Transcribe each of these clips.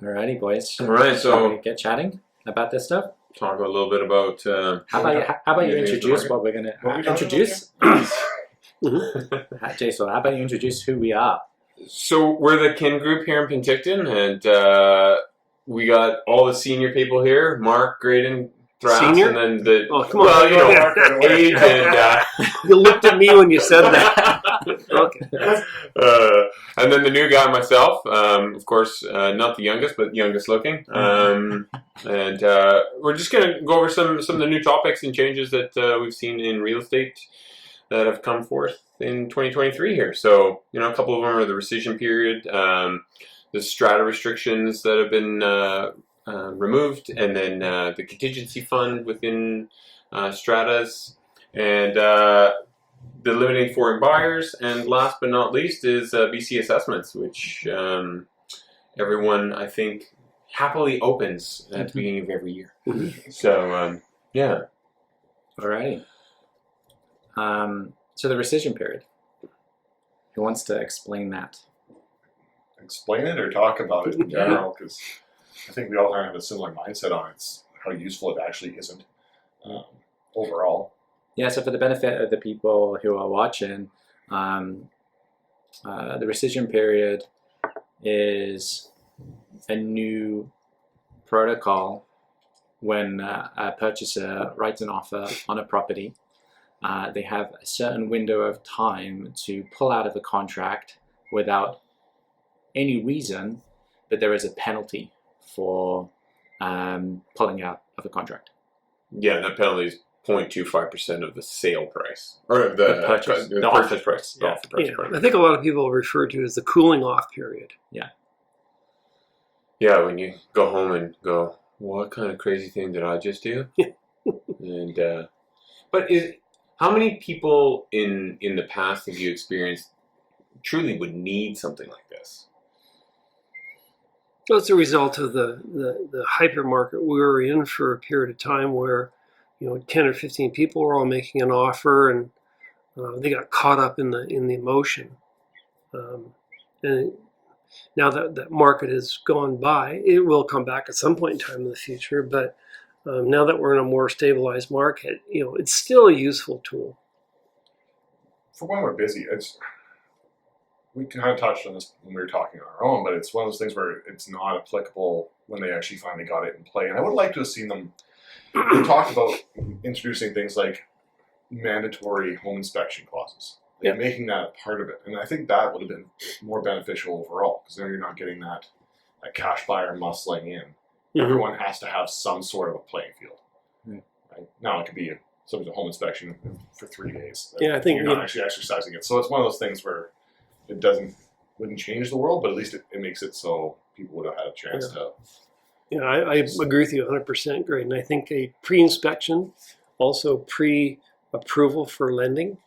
Alrighty, boys. All right, Shall so we get chatting about this stuff? talk a little bit about. How about you introduce what we're going to introduce? Jason, how about you introduce who we are? So we're the kin group here in Penticton, and we got all the senior people here: Mark, Graydon, Thras, Senior? and then the Come on. well, you know, age and. You looked at me when you said that. Okay. And then the new guy, myself, of course, not the youngest, but youngest looking. And we're just going to go over some of the new topics and changes that we've seen in real estate that have come forth in 2023 here. So, you know, a couple of them are the rescission period, the strata restrictions that have been removed, and then the contingency fund within stratas, and the limiting foreign buyers, and last but not least is BC assessments, which everyone, I think, happily opens at the beginning of every year. So, yeah. Alrighty. So the rescission period. Who wants to explain that? Explain it or talk about it in general, because I think we all kind of have a similar mindset on it, how useful it actually isn't overall. Yeah, so for the benefit of the people who are watching, the rescission period is a new protocol when a purchaser writes an offer on a property. They have a certain window of time to pull out of a contract without any reason, but there is a penalty for pulling out of a contract. Yeah, that penalty is 0.25% of the sale price, or the purchase, the purchase price. Yeah. The purchase price. I think a lot of people refer to it as the cooling off period. Yeah, when you go home and go, what kind of crazy thing did I just do? And but how many people in the past have you experienced truly would need something like this? So it's a result of the hypermarket we were in for a period of time where, you know, 10 or 15 people were all making an offer, and they got caught up in the emotion. And now that market has gone by, it will come back at some point in time in the future. But now that we're in a more stabilized market, you know, it's still a useful tool. For when we're busy, we kind of touched on this when we were talking on our own, but it's one of those things where it's not applicable when they actually finally got it in play. And I would like to have seen them talk about introducing things like mandatory home inspection clauses, and making that a part of it. And I think that would have been more beneficial overall, because then you're not getting that cash buyer muscling in. Mm-hmm. Everyone has to have some sort of a playing field. Right? Now it could be somebody's home inspection for 3 days. Yeah, I think you're not actually exercising it. So it's one of those things where it wouldn't change the world, but at least it makes it so people would have had a chance to. Yeah, I agree with you 100%, Greg. And I think a pre-inspection, also pre-approval for lending,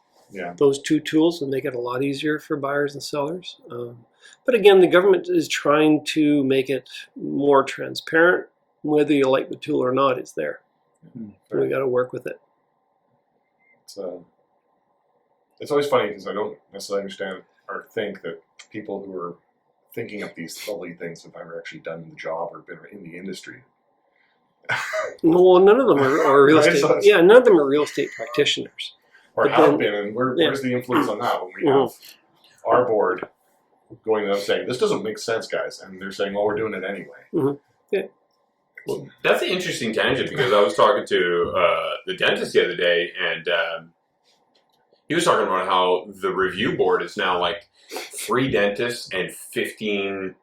those two tools would make it a lot easier for buyers and sellers. But again, the government is trying to make it more transparent. Whether you like the tool or not, it's there. We got to work with it. It's always funny because I don't necessarily understand or think that people who are thinking of these lovely things have ever actually done the job or been in the industry. Well, none of them are real estate. Yeah, none of them are real estate practitioners. Or have been, and where's the influence on that when we have our board going to them saying, this doesn't make sense, guys, and they're saying, well, we're doing it anyway. Well, that's an interesting tangent, because I was talking to the dentist the other day, and he was talking about how the review board is now like 3 dentists and 15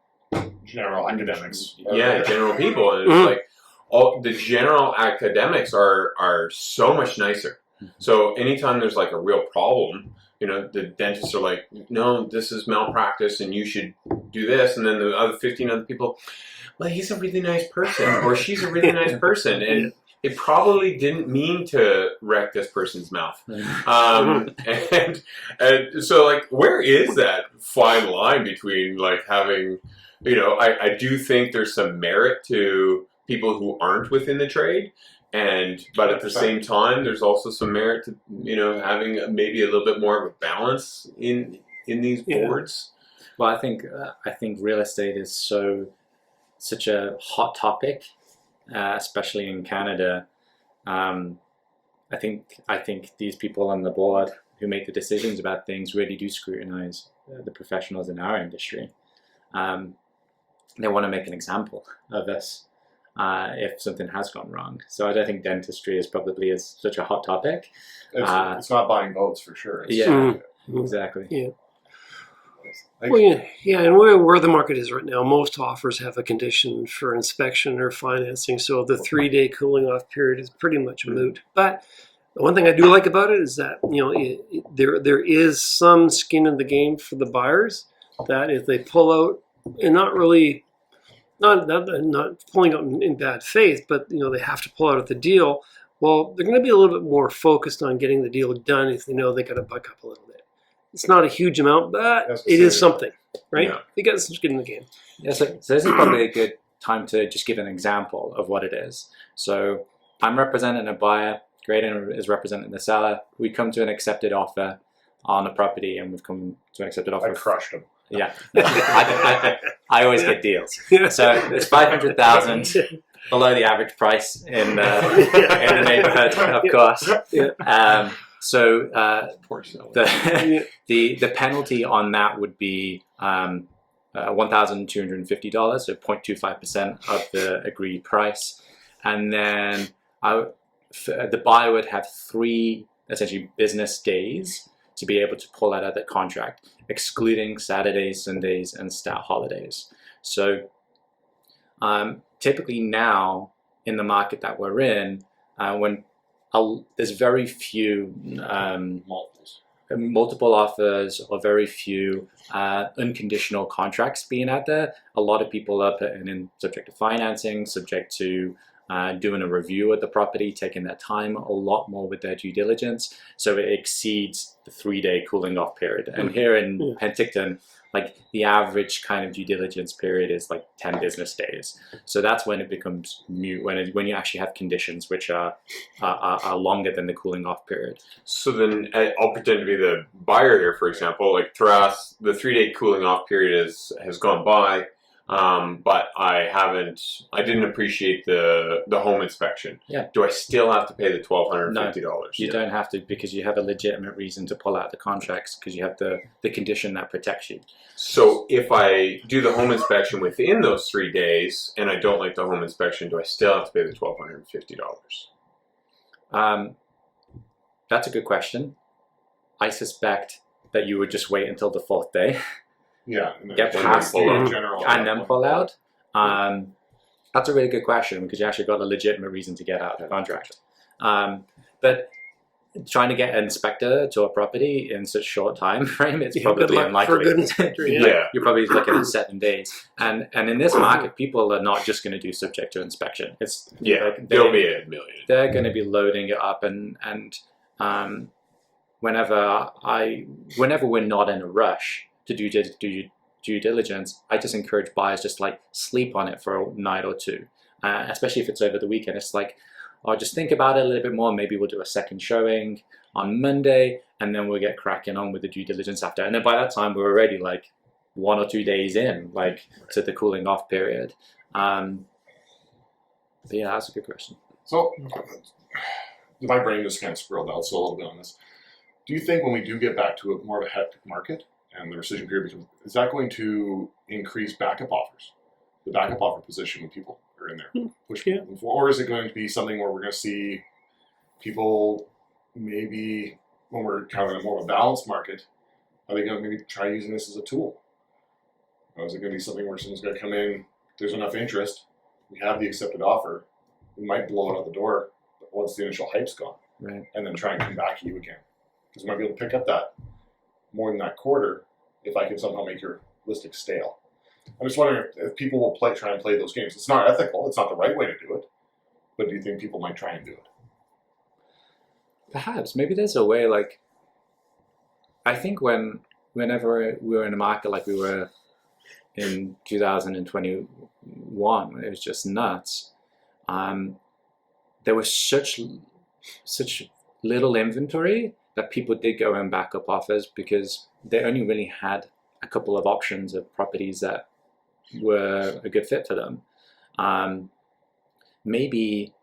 general academics. General people, and it's like all the general academics are so much nicer. So anytime there's like a real problem, you know, the dentists are like, no, this is malpractice and you should do this. And then the other 15 other people, well, he's a really nice person, or she's a really nice person. And it probably didn't mean to wreck this person's mouth. And so, like, where is that fine line between, like, having, you know, I do think there's some merit to people who aren't within the trade. But at the same time, there's also some merit to, you know, having maybe a little bit more of a balance in these boards. Well, I think real estate is such a hot topic, especially in Canada. I think these people on the board who make the decisions about things really do scrutinize the professionals in our industry. They want to make an example of us if something has gone wrong. So I don't think dentistry is probably such a hot topic. It's not buying votes for sure. Yeah, exactly. Yeah. Like, Well, yeah, and where the market is right now, most offers have a condition for inspection or financing, so the 3-day cooling off period is pretty much moot. But the one thing I do like about it is that there is some skin in the game for the buyers, that if they pull out and not pulling out in bad faith, but they have to pull out of the deal. Well, they're going to be a little bit more focused on getting the deal done if they know they got to buck up a little bit. It's not a huge amount, but it is something, right? Yeah. You got some skin in the game. Yeah, so this is probably a good time to just give an example of what it is. So I'm representing a buyer, Graydon is representing the seller. We come to an accepted offer on a property, and we've come to an accepted offer. I crushed them. Yeah, I always get deals. So it's 500,000 below the average price in the neighborhood, of course. Yeah. So Poor seller. the penalty on that would be $1,250, so 0.25% of the agreed price, and then the buyer would have 3 essentially business days to be able to pull out of the contract, excluding Saturdays, Sundays, and stat holidays. So typically now in the market that we're in, when there's very few multiple offers or very few unconditional contracts being out there, a lot of people are putting in subject to financing, subject to doing a review of the property, taking their time a lot more with their due diligence, so it exceeds the 3-day cooling off period. And here in Penticton, like the average kind of due diligence period is like 10 business days. So that's when it becomes moot, when you actually have conditions which are longer than the cooling off period. So then I'll pretend to be the buyer here, for example. Like for us, the 3-day cooling off period has gone by, but I didn't appreciate the home inspection. Yeah. Do I still have to pay the $1,250? No, you don't have to, because you have a legitimate reason to pull out the contracts, because you have the condition that protects you. So if I do the home inspection within those 3 days and I don't like the home inspection, do I still have to pay the $1,250? That's a good question. I suspect that you would just wait until the 4th day. Yeah. Get past it and then pull out. Yeah. That's a really good question, because you actually got a legitimate reason to get out of the contract. But trying to get an inspector to a property in such a short time frame, it's probably unlikely. For a good inspector, Yeah. You're probably looking at 7 days. And in this market, people are not just going to do subject to inspection. It's There'll be a million. They're going to be loading it up, and whenever we're not in a rush to do due diligence, I just encourage buyers just like sleep on it for a night or two, especially if it's over the weekend. It's like, or just think about it a little bit more. Maybe we'll do a second showing on Monday, and then we'll get cracking on with the due diligence after. And then by that time, we're already like 1 or 2 days in, to the cooling off period. But yeah, that's a good question. So, my brain just kind of squirreled out so a little bit on this. Do you think when we do get back to more of a hectic market and the rescission period becomes, is that going to increase backup offers? The backup offer position when people are in there, or is it going to be something where we're going to see people maybe when we're kind of in a more of a balanced market, are they going to maybe try using this as a tool? Or is it going to be something where someone's going to come in, there's enough interest, we have the accepted offer, we might blow it out the door once the initial hype's gone, Right. and then try and come back at you again, because we might be able to pick up that more than that quarter if I can somehow make your listing stale. I'm just wondering if people will try and play those games. It's not ethical. It's not the right way to do it. But do you think people might try and do it? Perhaps. Maybe there's a way, like, I think whenever we were in a market like we were in 2021, it was just nuts. There was such little inventory that people did go and back up offers, because they only really had a couple of options of properties that were a good fit for them. Maybe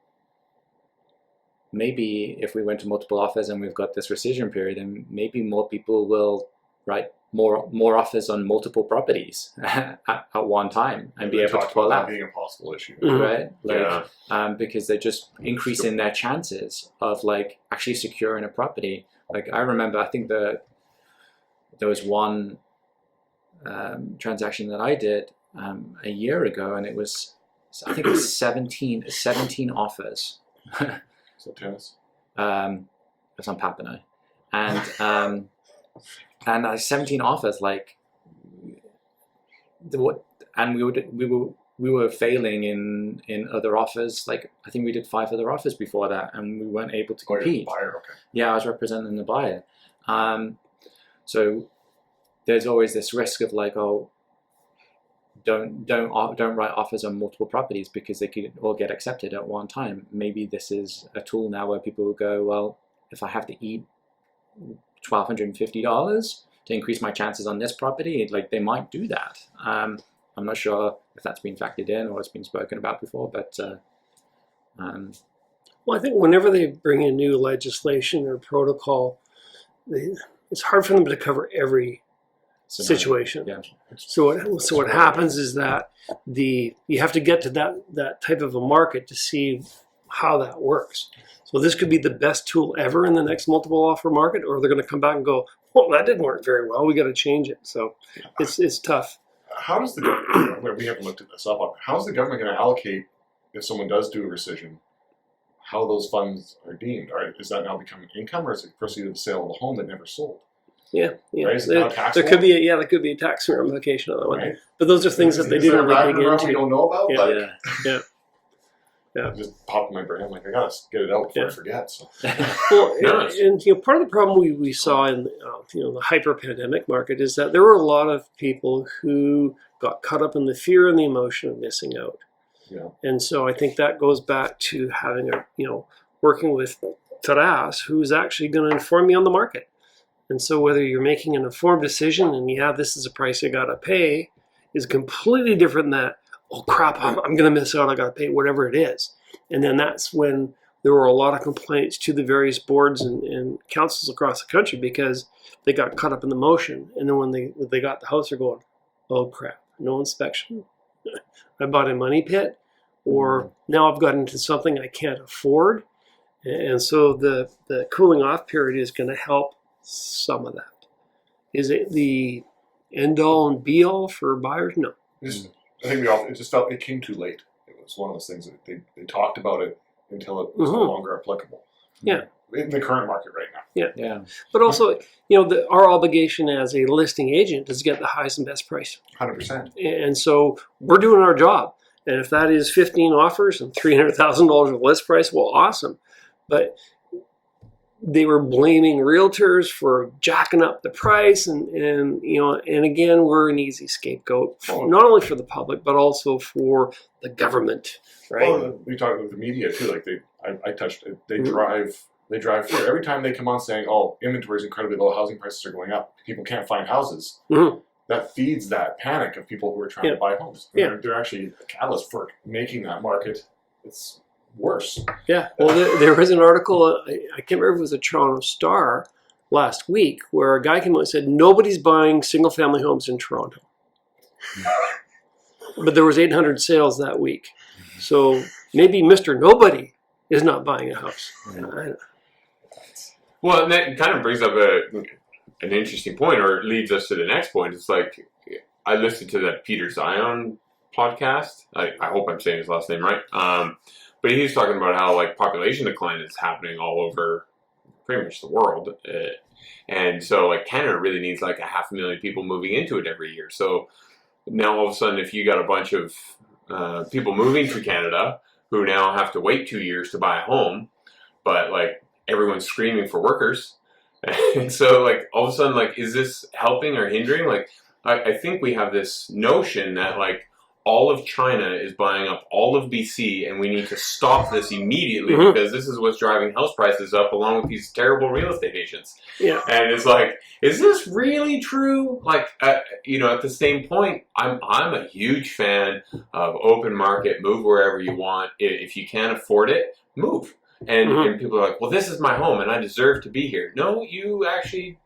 if we went to multiple offers and we've got this rescission period, then maybe more people will write more offers on multiple properties at one time and be able to pull that out, being a possible issue. right? Yeah. Because they're just increasing their chances of like actually securing a property. Like I remember, I think there was one transaction that I did a year ago, and I think it was 17 offers. So tennis. It was on Papineau, and 17 offers, like and we were failing in other offers. Like I think we did 5 other offers before that, and we weren't able to You're the compete. buyer, okay. Yeah, I was representing the buyer. So there's always this risk of like, oh, don't write offers on multiple properties because they could all get accepted at one time. Maybe this is a tool now where people will go, well, if I have to eat $1,250 to increase my chances on this property, like they might do that. I'm not sure if that's been factored in or it's been spoken about before, but Well, I think whenever they bring in new legislation or protocol, it's hard for them to cover every situation. Yeah. So what happens is that you have to get to that type of a market to see how that works. So this could be the best tool ever in the next multiple offer market, or they're going to come back and go, well, that didn't work very well. We got to change it. So it's tough. How does the government, we haven't looked at this up, how's the government going to allocate, if someone does do a rescission, how those funds are deemed? Is that now becoming income, or is it proceeds of the sale of a home that never sold? Yeah. Right? Is it now There taxable? could be there could be a tax ramification on that one. Right? But those are things that they Is there didn't a really rabbit dig around we into. don't know about? Yeah. Like, Yeah. it just popped in my brain. I'm like, I gotta get it out before I forget. So. Well, Nice. and part of the problem we saw in the hyper pandemic market is that there were a lot of people who got caught up in the fear and the emotion of missing out. Yeah. And so I think that goes back to having working with Taras, who's actually going to inform me on the market. And so whether you're making an informed decision and this is a price I got to pay, is completely different than that, oh crap, I'm going to miss out, I got to pay whatever it is. And then that's when there were a lot of complaints to the various boards and councils across the country because they got caught up in the motion. And then when they got the house, they're going, oh crap, no inspection. I bought a money pit, or now I've got into something I can't afford. And so the cooling off period is going to help some of that. Is it the end all and be all for buyers? No. I think it just felt it came too late. It was one of those things that they talked about it until it was no longer applicable. Yeah. In the current market right now. Yeah. But also, our obligation as a listing agent is to get the highest and best price. 100%. And so we're doing our job. And if that is 15 offers and $300,000 of list price, well, awesome. But they were blaming realtors for jacking up the price, and again, we're an easy scapegoat, not only for the public but also for the government, right? Well, we talked with the media too. Like I touched it. They drive through every time they come on saying, "Oh, inventory is incredibly low. Housing prices are going up. People can't find houses." Mm-hmm. That feeds that panic of people who are trying to buy homes. They're actually a catalyst for making that market. It's worse. Yeah. Well, there was an article, I can't remember if it was a Toronto Star last week, where a guy came out and said, nobody's buying single-family homes in Toronto. But there was 800 sales that week. So maybe Mr. Nobody is not buying a house. Well, and that kind of brings up an interesting point, or leads us to the next point. It's like, I listened to that Peter Zion podcast. I hope I'm saying his last name right. But he was talking about how like population decline is happening all over pretty much the world. And so like Canada really needs like 500,000 people moving into it every year. So now all of a sudden, if you got a bunch of people moving to Canada who now have to wait 2 years to buy a home, but like everyone's screaming for workers. And so like all of a sudden, like, is this helping or hindering? Like, I think we have this notion that like all of China is buying up all of BC, and we need to stop this immediately because this is what's driving house prices up, along with these terrible real estate agents. Yeah. And it's like, is this really true? Like, you know, at the same point, I'm a huge fan of open market. Move wherever you want. If you can't afford it, move. And people are like, well, this is my home, and I deserve to be here. No, you actually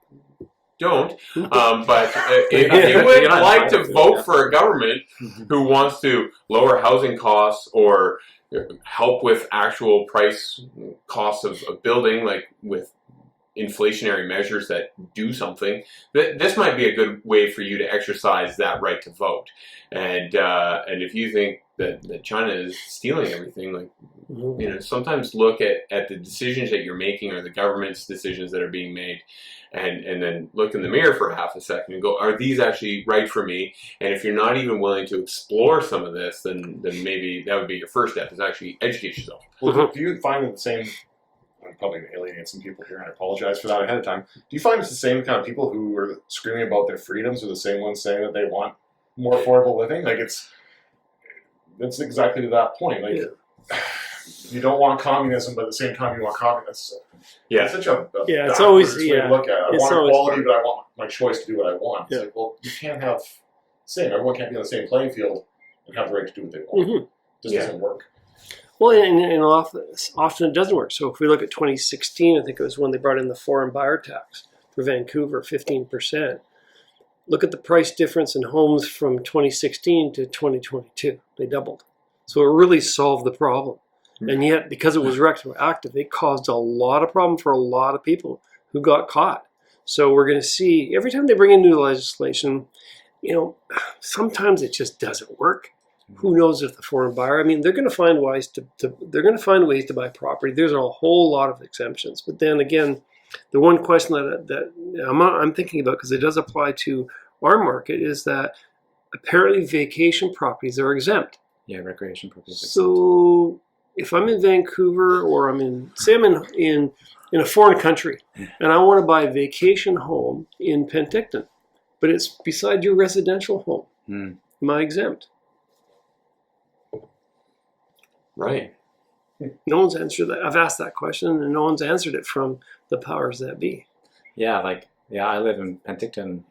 don't. But if you would like to vote for a government who wants to lower housing costs or help with actual price costs of building, like with inflationary measures that do something, this might be a good way for you to exercise that right to vote. And if you think that China is stealing everything, like, you know, sometimes look at the decisions that you're making or the government's decisions that are being made, and then look in the mirror for half a second and go, are these actually right for me? And if you're not even willing to explore some of this, then maybe that would be your first step, is actually educate yourself. Well, do you find the same? I'm probably going to alienate some people here, and I apologize for that ahead of time. Do you find it's the same kind of people who are screaming about their freedoms are the same ones saying that they want more affordable living? Like, it's exactly to that point. Like, you don't want communism, but at the same time you want communists. Yeah, it's such a it's always way to look at it. I want equality, but I want my choice to do what I want. It's like, well, you can't have same. Everyone can't be on the same playing field and have the right to do what they want. It just doesn't work. Well, and often it doesn't work. So if we look at 2016, I think it was when they brought in the foreign buyer tax for Vancouver, 15%. Look at the price difference in homes from 2016 to 2022. They doubled. So it really solved the problem. And yet, because it was retroactive, it caused a lot of problem for a lot of people who got caught. So we're going to see, every time they bring in new legislation, you know, sometimes it just doesn't work. Who knows if the foreign buyer, I mean, they're going to find ways to buy property. There's a whole lot of exemptions. But then again, the one question that I'm thinking about, because it does apply to our market, is that apparently vacation properties are exempt. Yeah, recreation properties. So if I'm in Vancouver, or I'm in a foreign country, and I want to buy a vacation home in Penticton, but it's beside your residential home, am I exempt? Right. No one's answered that. I've asked that question, and no one's answered it from the powers that be. Yeah, I live in Penticton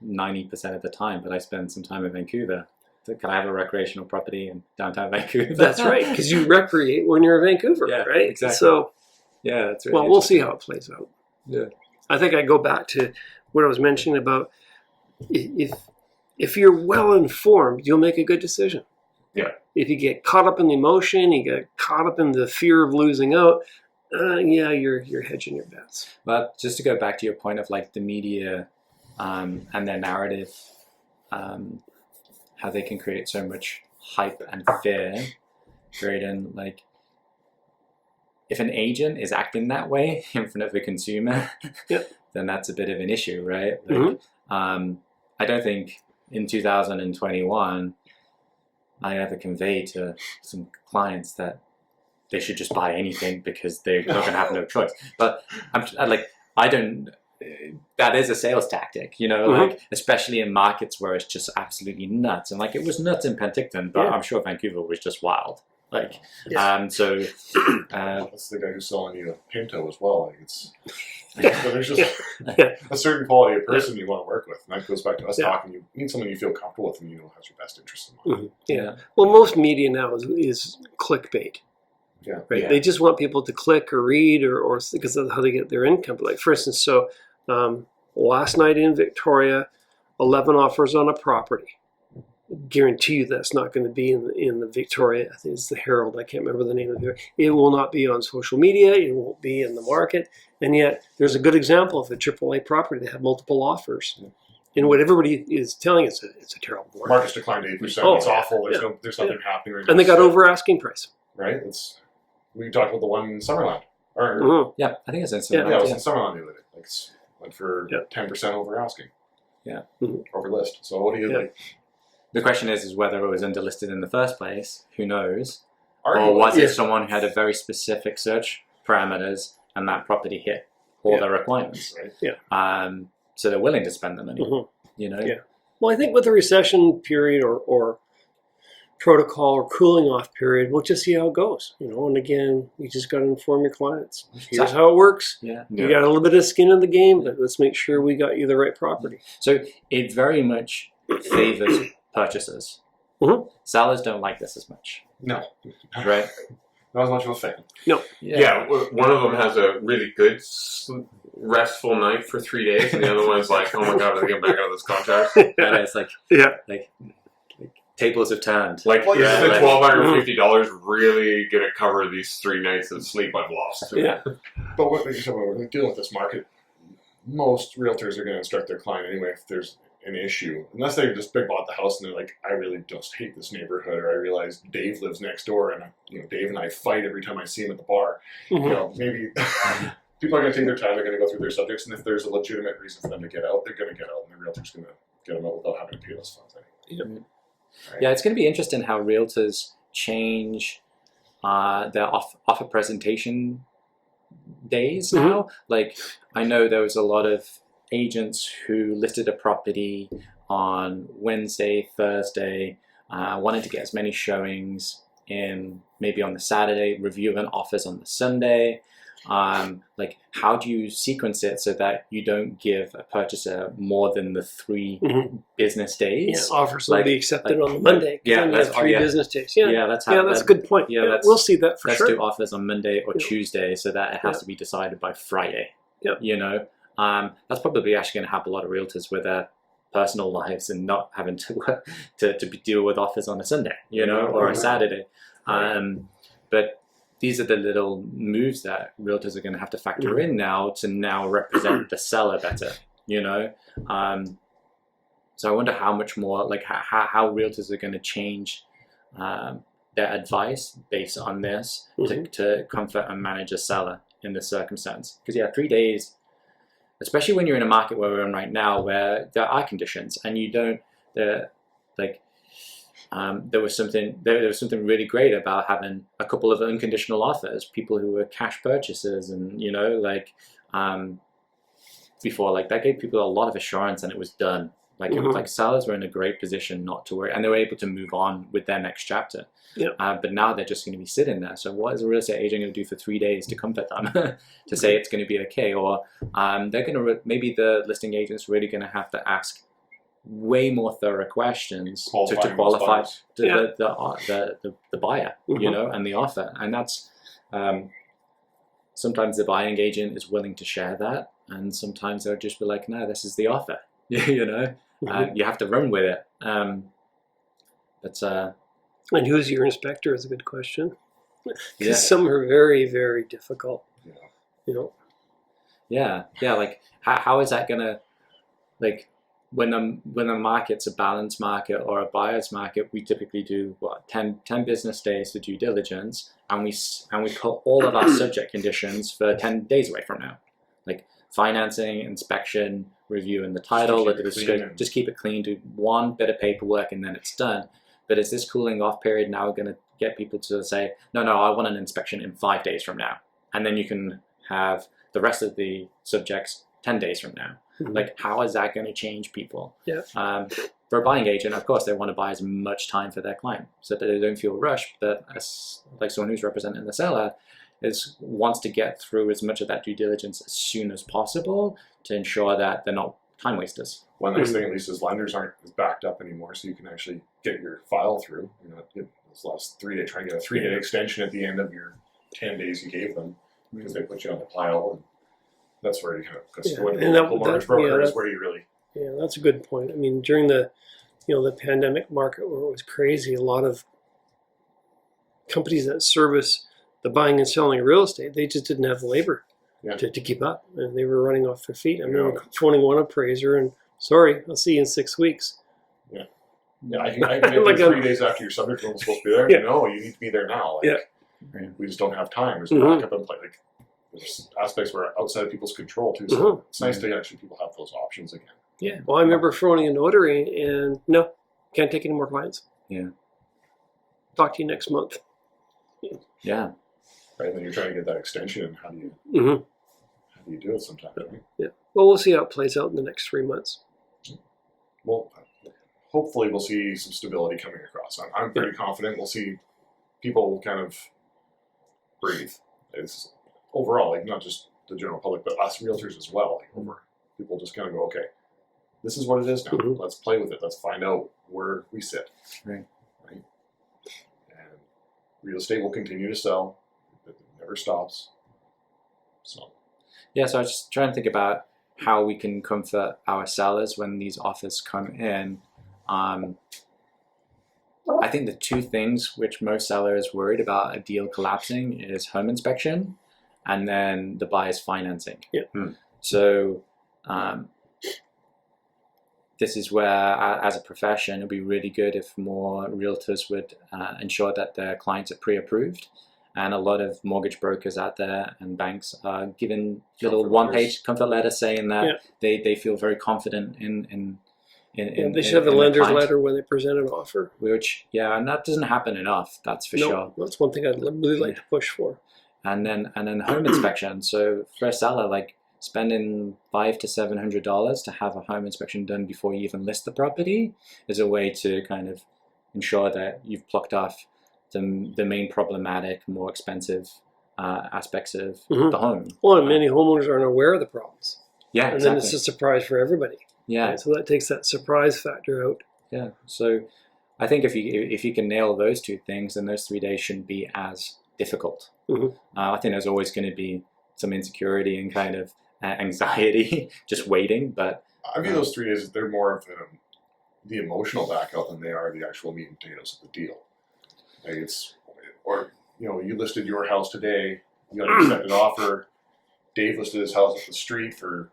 90% of the time, but I spend some time in Vancouver. So can I have a recreational property in downtown Vancouver? That's right, because you recreate when you're in Vancouver, right? Exactly. So, yeah, that's really well, we'll see how it plays out. Yeah. I think I go back to what I was mentioning about if you're well informed, you'll make a good decision. Yeah. If you get caught up in the emotion, you get caught up in the fear of losing out, you're hedging your bets. But just to go back to your point of like the media and their narrative, how they can create so much hype and fear, creating like, if an agent is acting that way in front of the consumer, then that's a bit of an issue, right? Like, I don't think in 2021 I ever convey to some clients that they should just buy anything because they're not going to have no choice. But I don't. That is a sales tactic, you know, like especially in markets where it's just absolutely nuts. And like it was nuts in Penticton, but I'm sure Vancouver was just wild. Like, so that's the guy who's selling you a Pinto as well. Like there's just a certain quality of person you want to work with, and that goes back to us talking. You need someone you feel comfortable with, and you know has your best interest in mind. Yeah. Well, most media now is clickbait. Yeah. Right. Yeah. They just want people to click or read or because of how they get their income. Like for instance, so last night in Victoria, 11 offers on a property. Guarantee you that's not going to be in the Victoria. I think it's the Herald. I can't remember the name of it. It will not be on social media. It won't be in the market. And yet, there's a good example of a AAA property that had multiple offers. And what everybody is telling us, it's a terrible market. Market's declined 8%. It's awful. There's nothing happening right now. And they got over asking price. Right. We talked about the one in Summerland. Yeah, I think it's in Summerland. Yeah, it was in Summerland the other day. Like, went for 10% over asking. Yeah. Over list. So what do you like? The question is whether it was underlisted in the first place. Who knows? Arguably. Or was it someone who had a very specific search parameters and that property hit all their requirements? Right. Yeah. So they're willing to spend the money. You know. Yeah. Well, I think with the recession period or protocol or cooling off period. We'll just see how it goes, and again, you just got to inform your clients. Here's how it works. Yeah. You got a little bit of skin in the game, but let's make sure we got you the right property. So it very much favors purchasers. Mhm. Sellers don't like this as much, No, right? not as much of a fan. Yeah, one of them has a really good restful night for 3 days, and the other one's like, oh my god, I get back out of this contract. And it's like, Yeah. like tables have turned. Like, Well, is yeah, the like- $1,250 really going to cover these 3 nights of sleep I've lost? Yeah. But what like you said, when we're dealing with this market, most realtors are going to instruct their client anyway if there's an issue, unless they just big bought the house and they're like, I really just hate this neighborhood, or I realize Dave lives next door, and Dave and I fight every time I see him at the bar. Mhm. Maybe people are going to take their time. They're going to go through their subjects, and if there's a legitimate reason for them to get out, they're going to get out, and the realtor's going to get them out without having to pay those funds. Yeah, it's going to be interesting how realtors change their offer presentation days now. Like, I know there was a lot of agents who listed a property on Wednesday, Thursday, wanted to get as many showings in maybe on the Saturday, reviewing offers on the Sunday. Like, how do you sequence it so that you don't give a purchaser more than the 3 business days? Yeah, offers will Like- be accepted like- on the Monday. yeah, then you that's- have 3 yeah. business days. Yeah, Yeah, that's how. that's a good point. yeah, that's- we'll see that for Let's sure. do offers on Monday or Yeah. Tuesday so that it has Yeah. to be decided by Friday. Yeah. That's probably actually going to help a lot of realtors with their personal lives and not having to deal with offers on a Sunday, or a Saturday. But these are the little moves that realtors are going to have to factor in now to now represent the seller better. So I wonder how much more, like how realtors are going to change their advice based on this to comfort and manage a seller in this circumstance. Because 3 days, especially when you're in a market where we're in right now, where there are conditions and you don't, there was something really great about having a couple of unconditional offers, people who were cash purchasers, and before, like, that gave people a lot of assurance, and it was done. Like, it was like sellers were in a great position not to worry, and they were able to move on with their next chapter. But now they're just going to be sitting there. So what is a real estate agent going to do for 3 days to comfort them, to say it's going to be okay? Or they're going to maybe the listing agent's really going to have to ask way more thorough questions to qualify the buyer, and the offer. And that's sometimes the buying agent is willing to share that, and sometimes they'll just be like, no, this is the offer. You have to run with it. And who's your inspector is a good question. Because Yeah. some are very, very difficult. Yeah. Like, how is that gonna, like, when the market's a balanced market or a buyer's market, we typically do 10 business days for due diligence, and we put all of our subject conditions for 10 days away from now, like financing, inspection, review, and the title. Just keep it clean. Do one bit of paperwork, and then it's done. But is this cooling off period now going to get people to say, no, I want an inspection in 5 days from now, and then you can have the rest of the subjects 10 days from now? Like, how is that going to change people? For a buying agent, of course, they want to buy as much time for their client so that they don't feel rushed. But as like someone who's representing the seller wants to get through as much of that due diligence as soon as possible to ensure that they're not time wasters. One nice thing, at least, is lenders aren't as backed up anymore, so you can actually get your file through. Get this last 3 day, try and get a 3-day extension at the end of your 10 days you gave them, because they put you on the pile. And that's where you kind of, because when the local mortgage broker is where you really. Yeah, that's a good point. I mean, during the pandemic market where it was crazy, a lot of companies that service the buying and selling of real estate, they just didn't have the labor to keep up, and they were running off their feet. I remember phoning one appraiser and, sorry, I'll see you in 6 weeks. Yeah, I can get Like 3 days after your subject room is supposed to be there. Yeah. No, you need to be there now. Like, we just don't have time. There's backup in play. Like, there's aspects where are outside of people's control too. So it's nice to actually people have those options again. Yeah. Well, I remember phoning a notary and no, can't take any more clients. Yeah. Talk to you next month. Yeah. Right, and then you're trying to get that extension, and how do you do it sometimes, right? Yeah. Well, we'll see how it plays out in the next 3 months. Well, hopefully we'll see some stability coming across. I'm pretty confident we'll see people kind of breathe. It's overall, like, not just the general public, but us realtors as well. Like, people just kind of go, okay, this is what it is now. Mhm. Let's play with it. Let's find out where we sit. Right. And real estate will continue to sell. It never stops. So Yeah, so I was just trying to think about how we can comfort our sellers when these offers come in. I think the two things which most sellers worried about a deal collapsing is home inspection and then the buyer's financing. Yeah. So this is where, as a profession, it would be really good if more realtors would ensure that their clients are pre-approved. And a lot of mortgage brokers out there and banks are giving little one-page comfort letters saying that they feel very confident in they should have a lender's letter when they present an offer. Which, and that doesn't happen enough. That's for sure. That's one thing I'd really like to push for. And then home inspection. So for a seller, like spending $500 to $700 to have a home inspection done before you even list the property is a way to kind of ensure that you've plucked off the main problematic, more expensive aspects of the home. Well, and many homeowners aren't aware of the problems. Yeah, and exactly. then it's a surprise for everybody. Yeah. Right? So that takes that surprise factor out. Yeah. So I think if you can nail those two things, then those 3 days shouldn't be as difficult. I think there's always going to be some insecurity and kind of anxiety just waiting. But I view those 3 days, they're more of the emotional backup than they are the actual meat and potatoes of the deal. Like you listed your house today, you got an accepted offer. Dave listed his house up the street for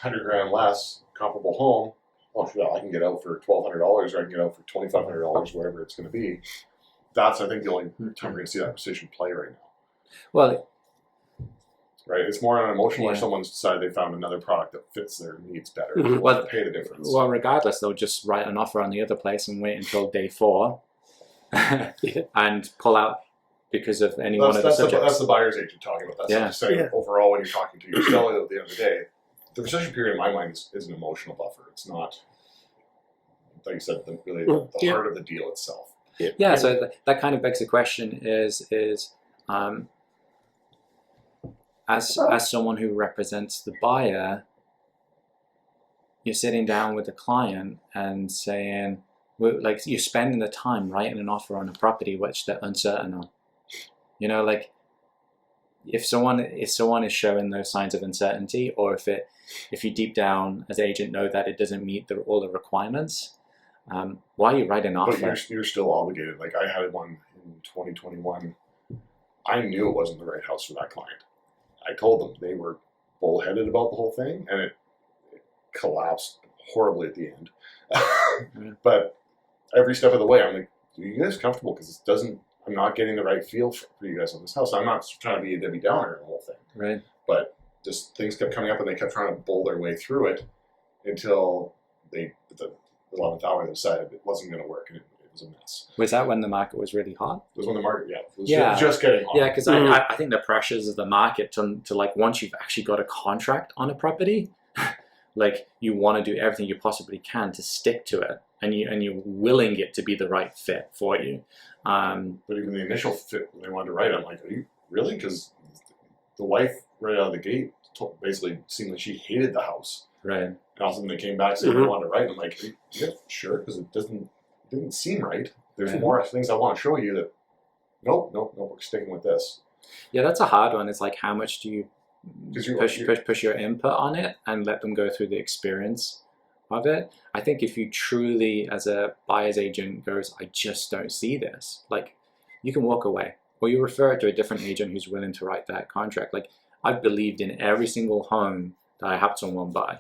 $100,000 less, comparable home. Oh, sure, I can get out for $1,200, or I can get out for $2,500, whatever it's going to be. That's, I think, the only time we're going to see that precision play right now. Well, right, it's more on an emotional, or someone's decided they found another product that fits their needs better. Well, pay the difference. Well, regardless, they'll just write an offer on the other place and wait until day 4 and pull out because of any one of the subjects. That's the buyer's agent talking about that. So I'm just saying, overall, when you're talking to your seller at the end of the day, the rescission period in my mind is an emotional buffer. It's not, like you said, really the heart of the deal itself. Yeah, so that kind of begs the question is as someone who represents the buyer, you're sitting down with the client and saying, like, you're spending the time writing an offer on a property which they're uncertain on. You know, like, if someone is showing those signs of uncertainty, or if you deep down as agent know that it doesn't meet all the requirements, why are you writing an offer? But you're still obligated. Like, I had one in 2021. I knew it wasn't the right house for that client. I told them. They were bullheaded about the whole thing, and it collapsed horribly at the end. But every step of the way, I'm like, are you guys comfortable? Because I'm not getting the right feel for you guys on this house. I'm not trying to be a Debbie Downer in the whole thing. Right. But just things kept coming up, and they kept trying to bull their way through it until the 11th hour, they decided it wasn't going to work, and it was a mess. Was that when the market was really hot? It was when the market, just getting hot. Yeah, because I think the pressures of the market to like, once you've actually got a contract on a property, like, you want to do everything you possibly can to stick to it, and you're willing it to be the right fit for you. But even the initial fit, when they wanted to write, I'm like, are you really? Because the wife right out of the gate basically seemed like she hated the house. Right. And all of a sudden they came back saying they wanted to write. I'm like, yeah, sure, because it didn't seem right. There's more things I want to show you that. Nope, we're sticking with this. Yeah, that's a hard one. It's like, how much do you push your input on it and let them go through the experience of it? I think if you truly, as a buyer's agent, goes, I just don't see this, like, you can walk away, or you refer it to a different agent who's willing to write that contract. Like, I've believed in every single home that I helped someone buy,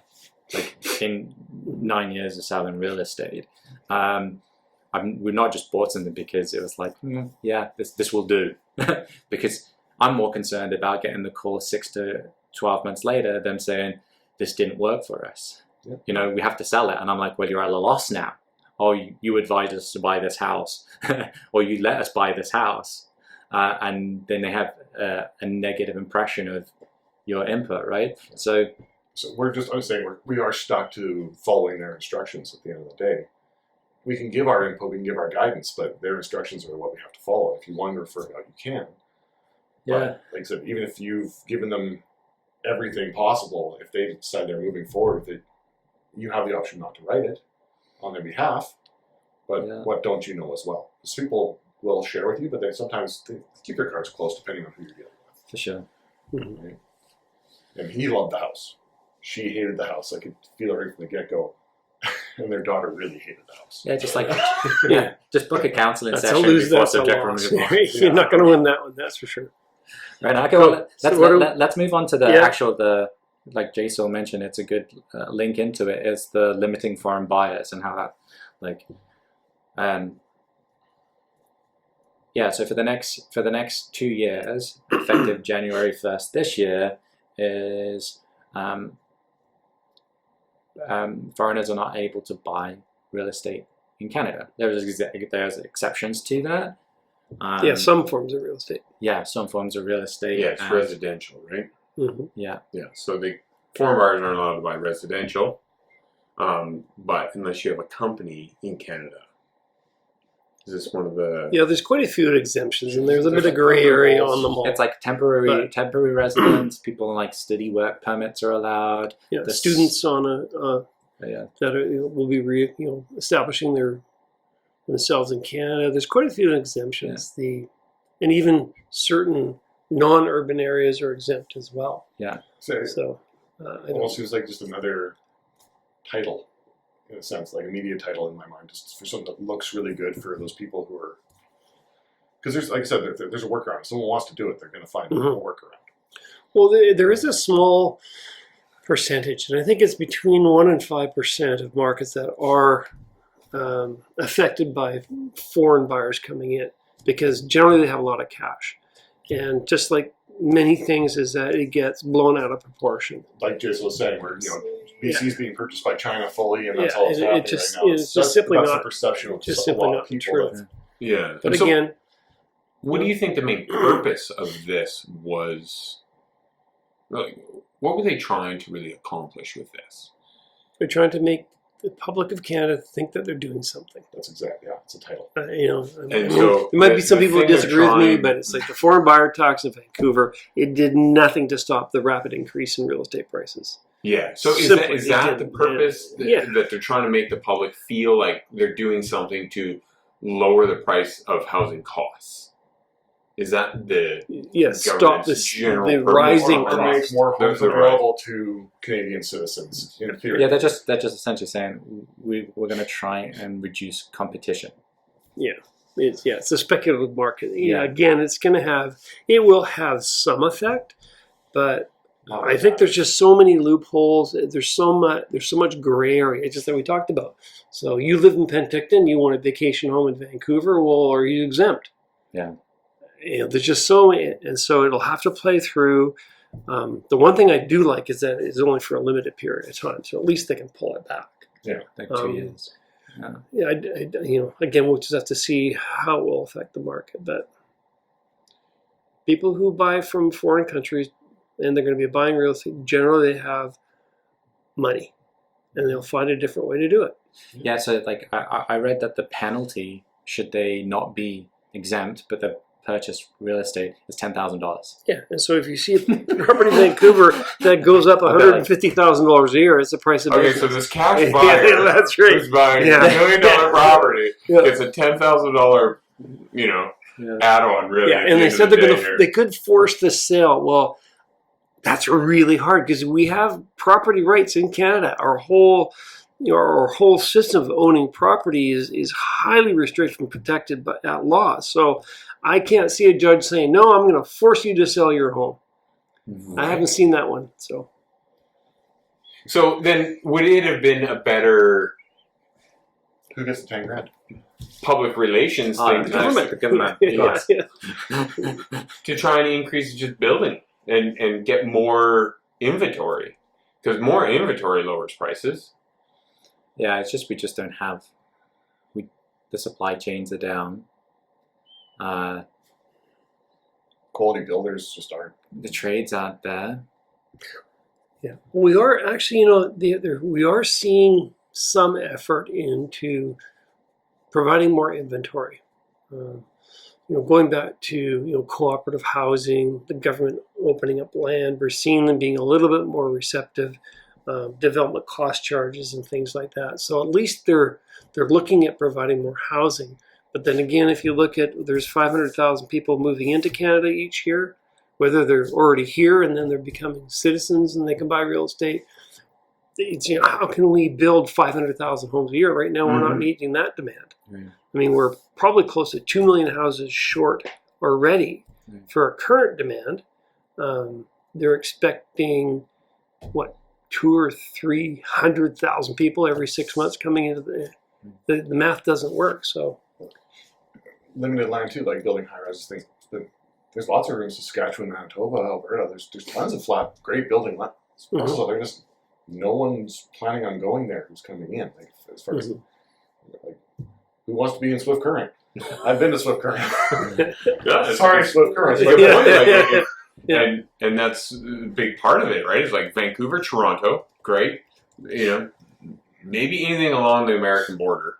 like, in 9 years of selling real estate. We've not just bought something because it was like, this will do. Because I'm more concerned about getting the call 6 to 12 months later, them saying, this didn't work for us. Yeah. You know, we have to sell it. And I'm like, well, you're at a loss now. Or you advised us to buy this house, or you let us buy this house. And then they have a negative impression of your input, right? So I'm saying we are stuck to following their instructions at the end of the day. we can give our input, we can give our guidance, but their instructions are what we have to follow. If you want to refer it out, you can. Yeah. But like I said, even if you've given them everything possible, if they decide they're moving forward with it, you have the option not to write it on their behalf. But what don't you know as well? Because people will share with you, but sometimes they keep their cards close depending on who you're dealing with. For sure. Mhm. Right? And he loved the house. She hated the house. I could feel it right from the get-go. And their daughter really hated the house. Yeah, just just book a counseling That's a session lose. before That's a subject loss. removal. You're not going to win that one. That's for sure. Right. Okay. Cool. Well, So let's move on to the Yeah. actual like Jason mentioned. It's a good link into it. Is the limiting foreign buyers and how that So for the next 2 years, effective January 1st this year, is foreigners are not able to buy real estate in Canada. There's exceptions to that. Some forms of real estate. Yeah, some forms of real estate. Yeah, it's residential, right? Mm-hmm. Yeah. Yeah, so the foreign buyers aren't allowed to buy residential, but unless you have a company in Canada. Is this one of the... Yeah, there's quite a few exemptions, and there's a bit of gray area on them all. It's like temporary residents, people on like study work permits are allowed. Yeah, The students on that will be establishing themselves in Canada. There's quite a few exemptions. And even certain non-urban areas are exempt as well. Yeah. So I almost seems like just another title, in a sense, like a media title in my mind, just for something that looks really good for those people who are. Because there's, like I said, there's a workaround. If someone wants to do it, they're going to find a workaround. Well, there is a small percentage, and I think it's between 1% and 5% of markets that are affected by foreign buyers coming in, because generally they have a lot of cash. And just like many things, is that it gets blown out of proportion. Like Jason was saying, where BC is being purchased by China fully, and that's all that's happening right now. It's just simply that's not the perception of just a simply lot not of people. true. Yeah. But So again, what do you think the main purpose of this was? Like, what were they trying to really accomplish with this? they're trying to make the public of Canada think that they're doing something. That's exactly, it's a title. And so there might be some the people who thing they're disagree with me, trying- but it's like the foreign buyer tax in Vancouver. It did nothing to stop the rapid increase in real estate prices. Yeah. So is Simply, that the again, purpose that they're trying to make the public feel like they're doing something to lower the price of housing costs? Is that the Stop government's general the purpose? rising Or costs. make more homes Those are available to Canadian citizens, in theory. Yeah, they're just essentially saying we're going to try and reduce competition. It's a speculative market. Yeah. Again, it will have some effect, but I think there's just so many loopholes. There's so much gray area, just that we talked about. So you live in Penticton, you want a vacation home in Vancouver, well, are you exempt? Yeah. There's just so many, and so it'll have to play through. The one thing I do like is that it's only for a limited period of time, so at least they can pull it back. Like 2 years. Yeah, again, we'll just have to see how it will affect the market. But people who buy from foreign countries and they're going to be buying real estate, generally they have money, and they'll find a different way to do it. Yeah, so like I read that the penalty, should they not be exempt, but they purchase real estate, is $10,000. Yeah, and so if you see a property in Vancouver that goes up $150,000 a year, it's the price of Okay, business. so this cash buyer that's right. who's buying Yeah. $1 million property Yeah. gets a $10,000, add-on, really. Yeah, at the and they end of said the they're day going to. here. They could force the sale. Well, that's really hard because we have property rights in Canada. Our whole system of owning property is highly restricted and protected at law. So I can't see a judge saying, "No, I'm going to force you to sell your home." I haven't seen that one. So then, would it have been a better Who gets the 10 grand? public relations thing The government. to try and increase just building and get more inventory? Because more inventory lowers prices. Yeah, it's just we just don't have. The supply chains are down. Quality builders just aren't. The trades aren't there. Yeah, we are actually, we are seeing some effort into providing more inventory. Going back to cooperative housing, the government opening up land, we're seeing them being a little bit more receptive. Development cost charges and things like that. So at least they're looking at providing more housing. But then again, if you look at, there's 500,000 people moving into Canada each year, whether they're already here and then they're becoming citizens and they can buy real estate. It's, how can we build 500,000 homes a year? Right now, we're not meeting that demand. Right. I mean, we're probably close to 2 million houses short already for our current demand. They're expecting, 200,000 or 300,000 people every 6 months coming into the math doesn't work. So limited land too, like building high-rise things. There's lots of rooms, Saskatchewan, Manitoba, Alberta. There's tons of flat, great building land. So they're just, no one's planning on going there who's coming in. Like, as far as who wants to be in Swift Current? I've been to Swift Current. Sorry, Swift Current. That's a good point. Like, and that's a big part of it, right? It's like Vancouver, Toronto, great. Maybe anything along the American border.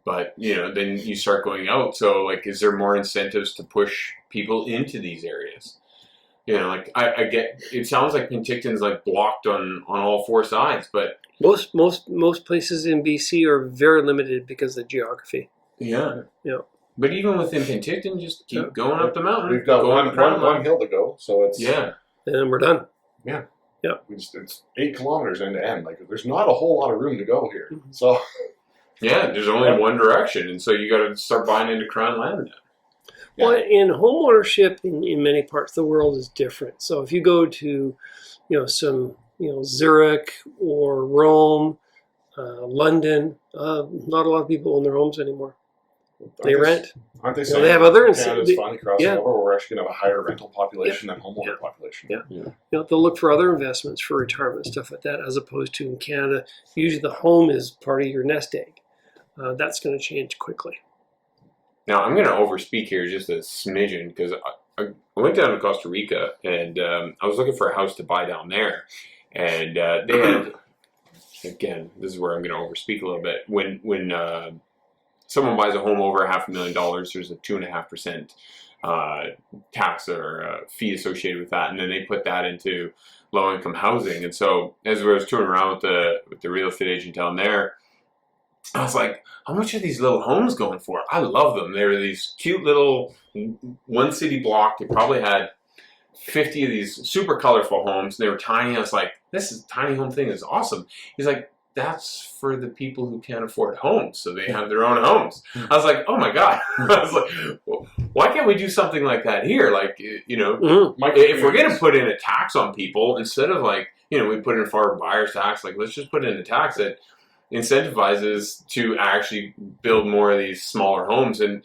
But then you start going out. So like, is there more incentives to push people into these areas? Like I get. It sounds like Penticton's like blocked on all four sides, but most places in BC are very limited because of the geography. Yeah. But even within Penticton, just keep going up the mountain. We've got one hill to go, so it's and then we're done. Yeah. It's 8 kilometers end to end. Like, there's not a whole lot of room to go here. So there's only one direction, and so you got to start buying into Crown land now. Well, and home ownership in many parts of the world is different. So if you go to, some, Zurich or Rome, London, not a lot of people own their homes anymore. They rent. Aren't they? They have other Canada's finally crossing over, where we're actually going to have a higher rental population than homeowner population. They'll look for other investments for retirement, stuff like that, as opposed to in Canada, usually the home is part of your nest egg. That's going to change quickly. Now, I'm going to overspeak here just a smidgen, because I went down to Costa Rica, and I was looking for a house to buy down there. And they had, again, this is where I'm going to overspeak a little bit. When someone buys a home over $500,000, there's a 2.5% tax or fee associated with that, and then they put that into low-income housing. And so, as I was touring around with the real estate agent down there, I was like, how much are these little homes going for? I love them. They're these cute little one city block. They probably had 50 of these super colorful homes. They were tiny. I was like, this tiny home thing is awesome. He's like, that's for the people who can't afford homes, so they have their own homes. I was like, oh my God. I was like, well, why can't we do something like that here? Like, if we're going to put in a tax on people, instead of like, we put in a forward buyer's tax, like, let's just put in a tax that incentivizes to actually build more of these smaller homes and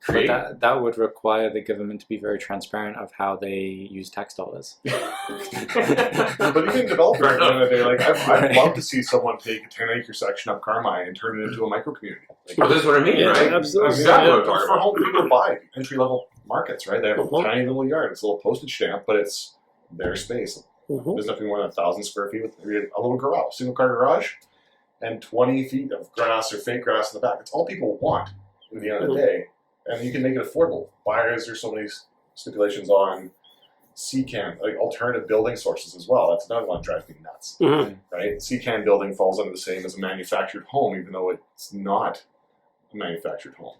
create. But that would require the government to be very transparent of how they use tax dollars. But even developers at the end of the day, like, I'd love to see someone take a 10-acre section of Carmi and turn it into a micro community. Like, well, that's what I mean, right? Absolutely. Exactly what I'm talking for about. home people buy entry level markets, right? They have a tiny little yard. It's a little postage stamp, but it's their space. There's nothing more than 1,000 square feet with a little garage, single car garage, and 20 feet of grass or fake grass in the back. It's all people want at the end of the day, and you can make it affordable. Buyers, there's so many stipulations on CCAN, like alternative building sources as well. That's another one that drives me nuts, right? CCAN building falls under the same as a manufactured home, even though it's not a manufactured home.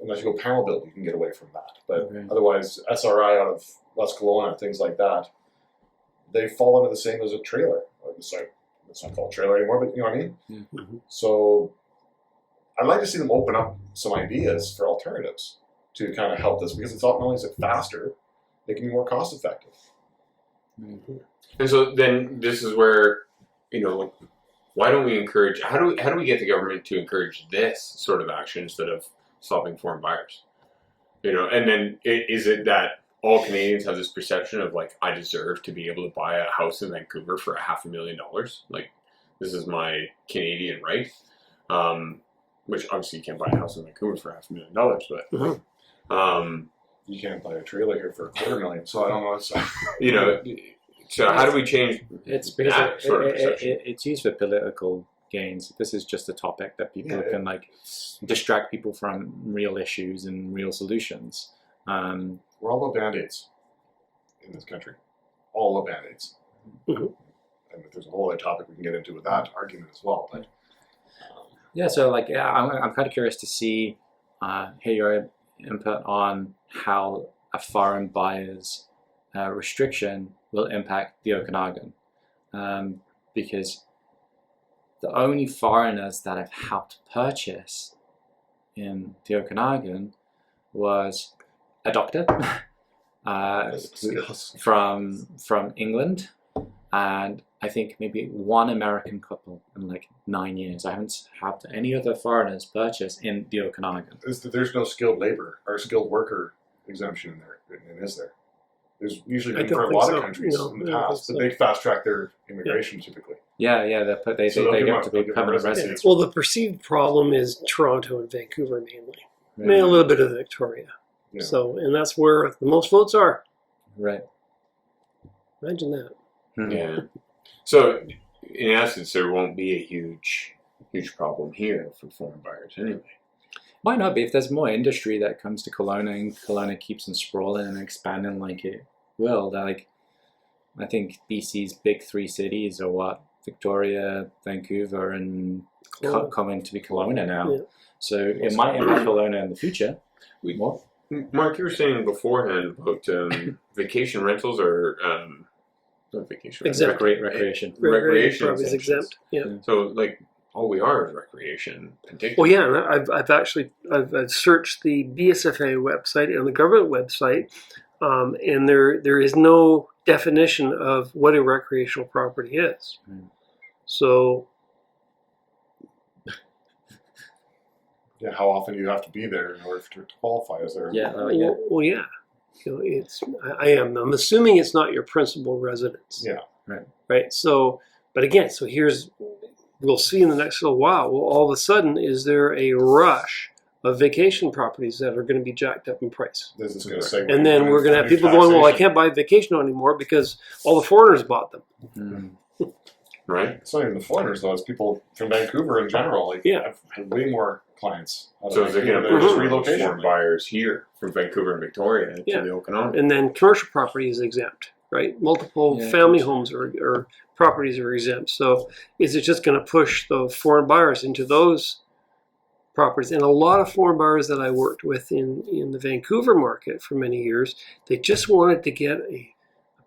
Unless you go panel build, you can get away from that. But otherwise, SRI out of West Kelowna, things like that, they fall under the same as a trailer. It's not called a trailer anymore, but you know what I mean? So I'd like to see them open up some ideas for alternatives to kind of help this, because it's not only is it faster, it can be more cost effective. And so then this is where, why don't we encourage, how do we get the government to encourage this sort of action instead of stopping foreign buyers? And then is it that all Canadians have this perception of like, I deserve to be able to buy a house in Vancouver for $500,000. Like, this is my Canadian right. Which obviously you can't buy a house in Vancouver for $500,000, but you can't buy a trailer here for $250,000. So I don't know. So how do we change It's because that sort of perception? it's used for political gains. This is just a topic that people Yeah. can like distract people from real issues and real solutions. We're all about band-aids in this country. All about band-aids. Mhm. And there's a whole other topic we can get into with that argument as well. But Yeah, so like I'm kind of curious to see hear your input on how a foreign buyer's restriction will impact the Okanagan, because the only foreigners that have helped purchase in the Okanagan was a doctor from England, and I think maybe one American couple in like 9 years. I haven't had any other foreigners purchase in the Okanagan. there's no skilled labor or skilled worker exemption in there, and is there? There's usually I been don't for a think lot so. of countries No, in the I don't past, think but so. they fast track their immigration typically. Yeah, they So they'll give get up- to they'll be give them permanent residence. residents. Well, the perceived problem is Toronto and Vancouver mainly. Right. Maybe a little bit of Victoria. Yeah. So, and that's where the most votes are. Right. Imagine that. Mhm. Yeah. So, in essence, there won't be a huge problem here for foreign buyers anyway. Might not be if there's more industry that comes to Kelowna and Kelowna keeps on sprawling and expanding like it will. Like, I think BC's big 3 cities are what? Victoria, Vancouver, and Kelowna. coming to be Kelowna now. Yeah. So it might impact Kelowna in the future. More. Mark, you were saying beforehand about vacation rentals or not vacation rentals. Exempt. Recreation. Recreation properties exemptions. exempt. Yeah. So, like, all we are is recreation. Penticton. Well, yeah, and I've searched the BSFA website and the government website, and there is no definition of what a recreational property is. Hmm. So Yeah, how often do you have to be there in order to qualify as there? Yeah. well, yeah. You know, I'm assuming it's not your principal residence. Yeah. Right. So, but again, we'll see in the next little while. Well, all of a sudden, is there a rush of vacation properties that are going to be jacked up in price? This is going to segue. And then we're going to have people going, well, I can't buy vacation anymore because all the foreigners bought them. Mm. Right? It's not even the foreigners though; it's people from Vancouver in general. Like, Yeah. I've had way more clients. out of So, is there going Vancouver to than be just foreign relocation? buyers here from Vancouver and Victoria to Yeah. the Okanagan? And then commercial property is exempt, right? Multiple Yeah, family commercial. homes or properties are exempt. So is it just going to push the foreign buyers into those properties? And a lot of foreign buyers that I worked with in the Vancouver market for many years, they just wanted to get a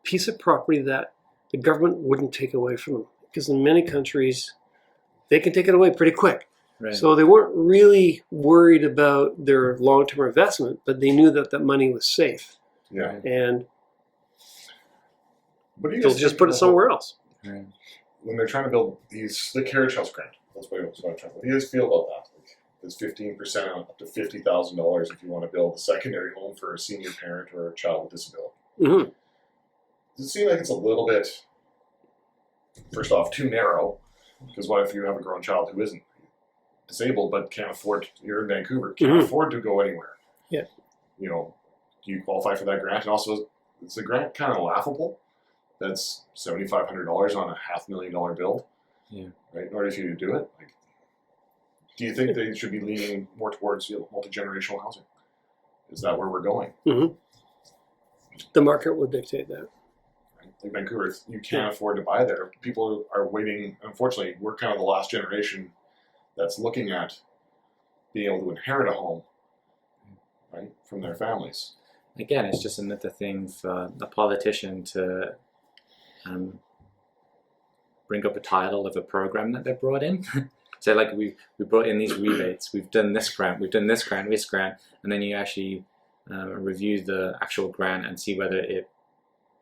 piece of property that the government wouldn't take away from them. Because in many countries, they can take it away pretty quick. Right. So they weren't really worried about their long-term investment, but they knew that that money was safe. Yeah. And But do you they'll guys just think put it somewhere else. Right. when they're trying to build the carriage house grant? That's what I'm trying. What do you guys feel about that? Like, there's 15% on up to $50,000 if you want to build a secondary home for a senior parent or a child with disability. Mm-hmm. Does it seem like it's a little bit, first off, too narrow? Because what if you have a grown child who isn't disabled but can't afford? You're in Vancouver, can't Mhm. afford to go anywhere. Yeah. You know, do you qualify for that grant? And also, is the grant kind of laughable? That's $7,500 on a $500,000 build. Yeah. Right. In order for you to do it, like, do you think they should be leaning more towards multi-generational housing? Is that where we're going? The market would dictate that. Like Vancouver, if you can't afford to buy there. People are waiting. Unfortunately, we're kind of the last generation that's looking at being able to inherit a home, right, from their families. Again, it's just another thing for a politician to bring up a title of a program that they brought in. So, like, we brought in these rebates, we've done this grant, and then you actually review the actual grant and see whether it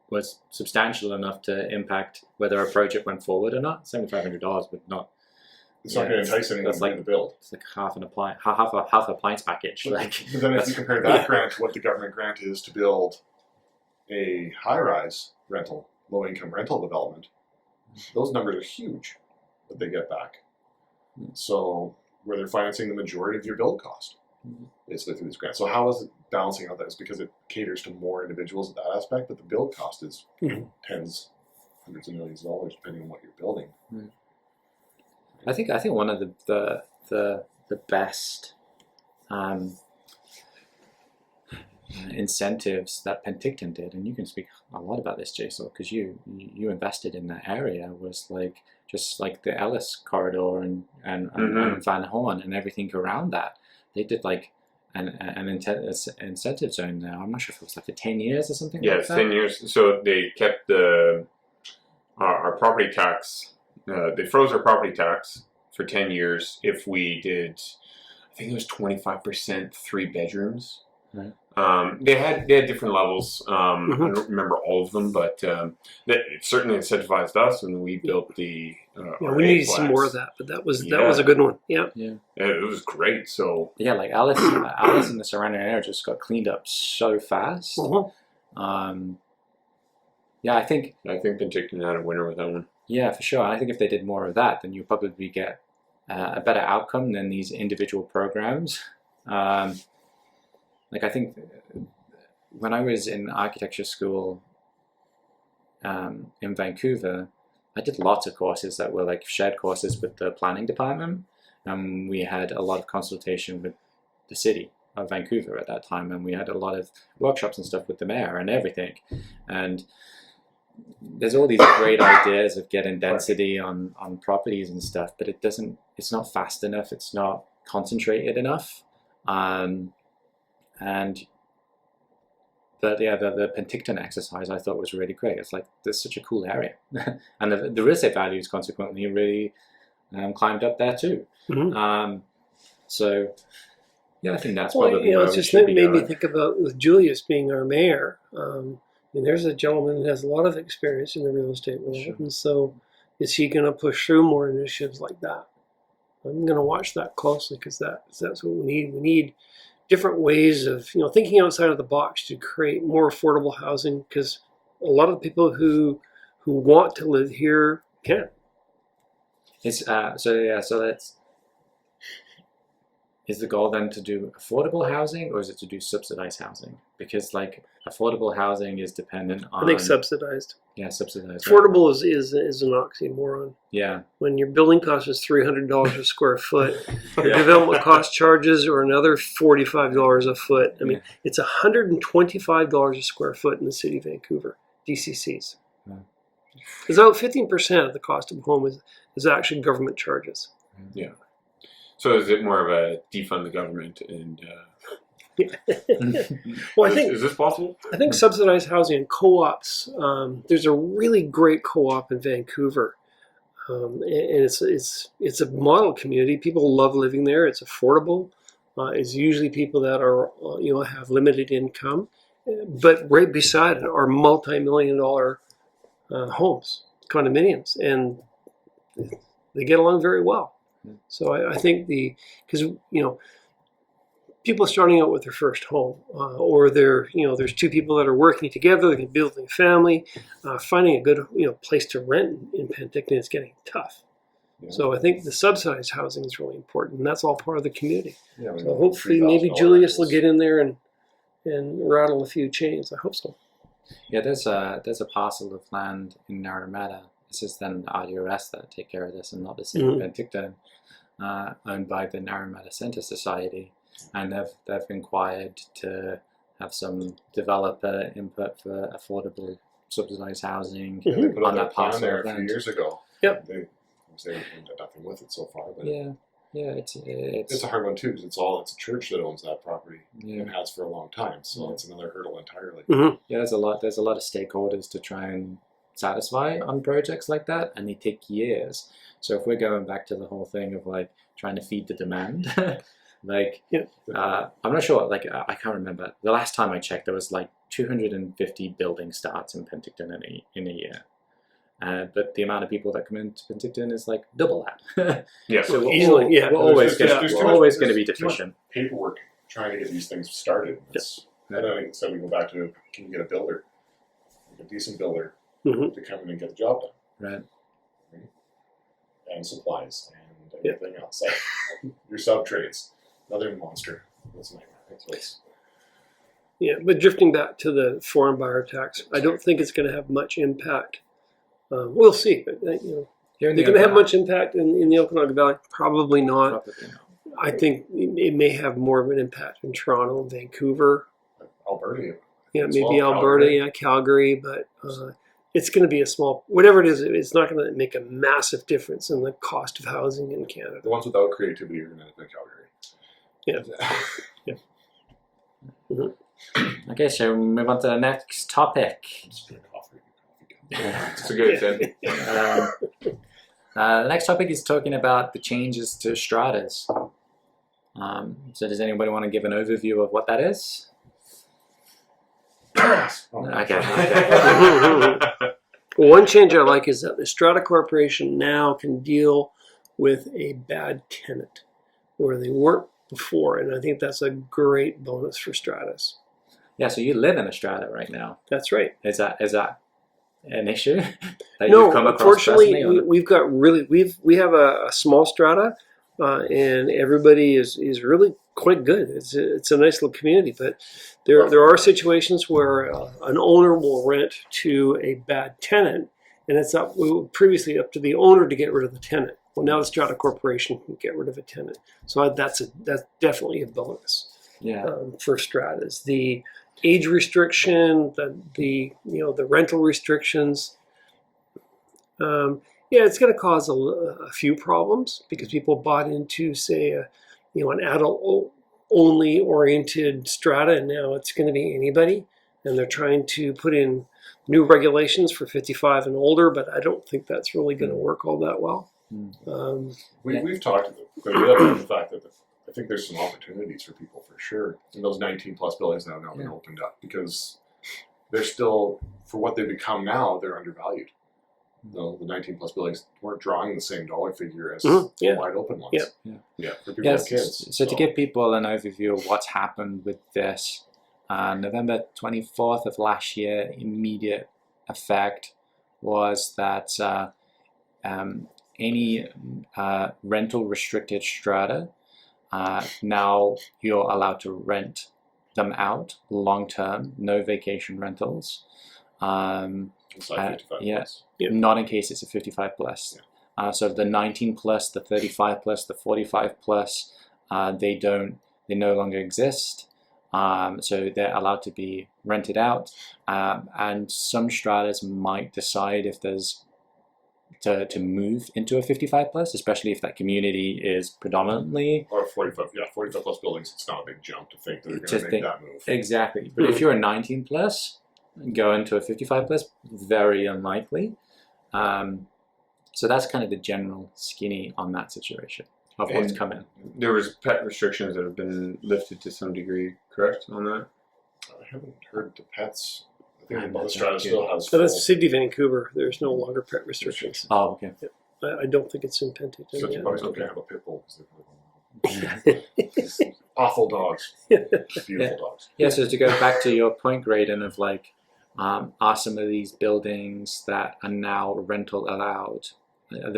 was substantial enough to impact whether a project went forward or not. $7,500 would not. It's not going to entice anyone that's to like- to build. It's like half a appliance package. Like, But then if you compare that grant to what the government grant is to build a high-rise rental, low-income rental development, those numbers are huge that they get back. So where they're financing the majority of your build cost, basically through these grants. So how is it balancing out that? It's because it caters to more individuals at that aspect, but the build cost is Mhm. tens, hundreds of millions of dollars depending on what you're building. I think one of the best incentives that Penticton did, and you can speak a lot about this, Jason, because you invested in that area, was like just like the Ellis corridor and Van Horn and everything around that. They did like an incentive zone there. I'm not sure if it was like for 10 years or something. Yeah, like it's that. 10 years. So they kept our property tax. They froze our property tax for 10 years if we did, I think it was 25% 3 bedrooms. Right. They had different levels. I don't remember all of them, but it certainly incentivized us when we built the. We needed some more of that, but that was a good one. Yeah, it was great. So yeah, like Alice and the surrounding area just got cleaned up so fast. Yeah, I think Penticton had a winner with that one. Yeah, for sure. And I think if they did more of that, then you'll probably get a better outcome than these individual programs. Like I think when I was in architecture school in Vancouver, I did lots of courses that were like shared courses with the planning department, and we had a lot of consultation with the city of Vancouver at that time, and we had a lot of workshops and stuff with the mayor and everything. And there's all these great ideas of getting density on properties and stuff, but it's not fast enough, it's not concentrated enough. The Penticton exercise I thought was really great. It's like, there's such a cool area. And the real estate values consequently really climbed up there too. So yeah, I think that's probably it's just made me think about with Julius being our mayor. There's a gentleman that has a lot of experience in the real estate world. Sure. And so is he going to push through more initiatives like that? I'm going to watch that closely, because that's what we need. We need different ways of thinking outside of the box to create more affordable housing, because a lot of the people who want to live here can't. It's is the goal then to do affordable housing, or is it to do subsidized housing? Because like affordable housing is dependent on, I think, subsidized. Yeah, subsidized. Affordable is an oxymoron. Yeah. When your building cost is $300 a square foot, your development cost charges are another $45 a foot. I mean, it's $125 a square foot in the city of Vancouver, DCCs. Because about 15% of the cost of a home is actually government charges. Yeah. So is it more of a defund the government and? Well, is this possible? I think subsidized housing and co-ops. There's a really great co-op in Vancouver, and it's a model community. People love living there. It's affordable. It's usually people that are have limited income, but right beside it are multi-million-dollar homes, condominiums, and they get along very well. So I think because people starting out with their first home, or there's two people that are working together, they can build a family. Finding a good place to rent in Penticton is getting tough. Yeah. So I think the subsidized housing is really important, and that's all part of the community. Yeah, so hopefully, maybe Julius will get in there and rattle a few chains. I hope so. Yeah, there's a parcel of land in Naramata. This is then the RDRS that take care of this, and not the city of Penticton, owned by the Naramata Center Society. And they've inquired to have some developer input for affordable subsidized housing they put on that that parcel there of a few land. years ago. Yep. They did nothing with it so far, but it's a hard one too, because it's a church that owns that property and has for a long time. So it's another hurdle entirely. Yeah, there's a lot of stakeholders to try and satisfy on projects like that, and they take years. So if we're going back to the whole thing of like trying to feed the demand. I'm not sure, I can't remember. The last time I checked, there was like 250 building starts in Penticton in a year. But the amount of people that come into Penticton is like double that. Yeah. So we're always going to be deficient. Paperwork trying to get these things started. And then so we go back to, can you get a builder? A decent builder to come in and get the job done. Right. And supplies and everything else. Like your sub trades. Another monster. That's a nightmare. But drifting back to the foreign buyer tax, I don't think it's going to have much impact. We'll see, but Here in They're going to have Okanagan, much impact in the Okanagan Valley? Probably not. probably not. I think it may have more of an impact in Toronto and Vancouver. Alberta. Yeah, as maybe well, Alberta, Calgary. Calgary, but it's going to be a small, whatever it is, it's not going to make a massive difference in the cost of housing in Canada. The ones without creativity are going to end up in Calgary. Yeah. Okay, so we move on to the next topic. It's a good thing. The next topic is talking about the changes to stratas. So does anybody want to give an overview of what that is? Okay. Well, one change I like is that the Strata Corporation now can deal with a bad tenant where they weren't before, and I think that's a great bonus for Stratas. Yeah, so you live in a strata right now. That's right. Is that an issue that No, you've come across unfortunately, personally, or- we've got we have a small strata, and everybody is really quite good. It's a nice little community, but there are situations where an owner will rent to a bad tenant, and it's previously up to the owner to get rid of the tenant. Well, now the Strata Corporation can get rid of a tenant, so that's definitely a bonus. Yeah. For stratas. The age restriction, the rental restrictions. It's going to cause a few problems because people bought into, say, an adult only oriented strata, and now it's going to be anybody, and they're trying to put in new regulations for 55 and older, but I don't think that's really going to work all that well. We've talked quite a bit about the fact that I think there's some opportunities for people for sure in those 19 plus buildings that have now been opened up, because they're still, for what they become now, they're undervalued. The 19 plus buildings weren't drawing the same dollar figure as the wide open ones. For people with kids. So to give people an overview of what's happened with this, November 24th of last year, immediate effect was that any rental restricted strata, now you're allowed to rent them out long term, no vacation rentals. Inside 55 plus. Not in case it's a 55 plus. So the 19 plus, the 35 plus, the 45 plus, they no longer exist. So they're allowed to be rented out. And some stratas might decide if there's to move into a 55 plus, especially if that community is predominantly or 45 plus buildings. It's not a big jump to think that they're going to make that move. Exactly. But if you're a 19 plus, go into a 55 plus, very unlikely. So that's kind of the general skinny on that situation of what's coming. There was pet restrictions that have been lifted to some degree, correct, on that? I haven't heard the pets. I think the strata still has. So that's the city of Vancouver. There's no longer pet restrictions. Oh, okay. I don't think it's in Penticton. So you yet. probably still can't have a pit bull because they're awful dogs. Beautiful dogs. Yeah, so to go back to your point, Graydon, of like, are some of these buildings that are now rental allowed, do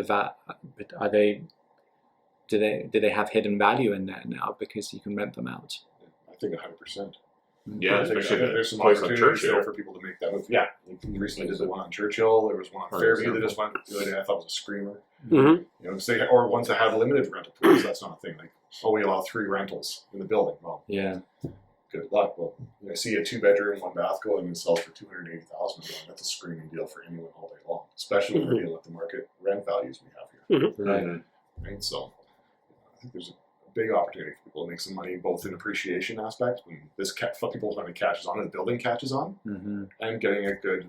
they have hidden value in there now because you can rent them out? I think 100%. Yeah, I think especially there's some place like opportunities Churchill. there for people to make that move. Yeah, we recently did the one on Churchill. There was one on Fairview that just went the other day. I thought it was a screamer. Mm-hmm. Or ones that had limited rental periods. That's not a thing. Like, we allow 3 rentals in the building. Well, Yeah. good luck. Well, I see a 2-bedroom, 1-bath going and sells for $280,000. That's a screaming deal for anyone all day long, especially when we're dealing with the market rent values we have here. Right. So, I think there's a big opportunity for people to make some money, both in appreciation aspect when people finally catches on and the building catches on, and getting a good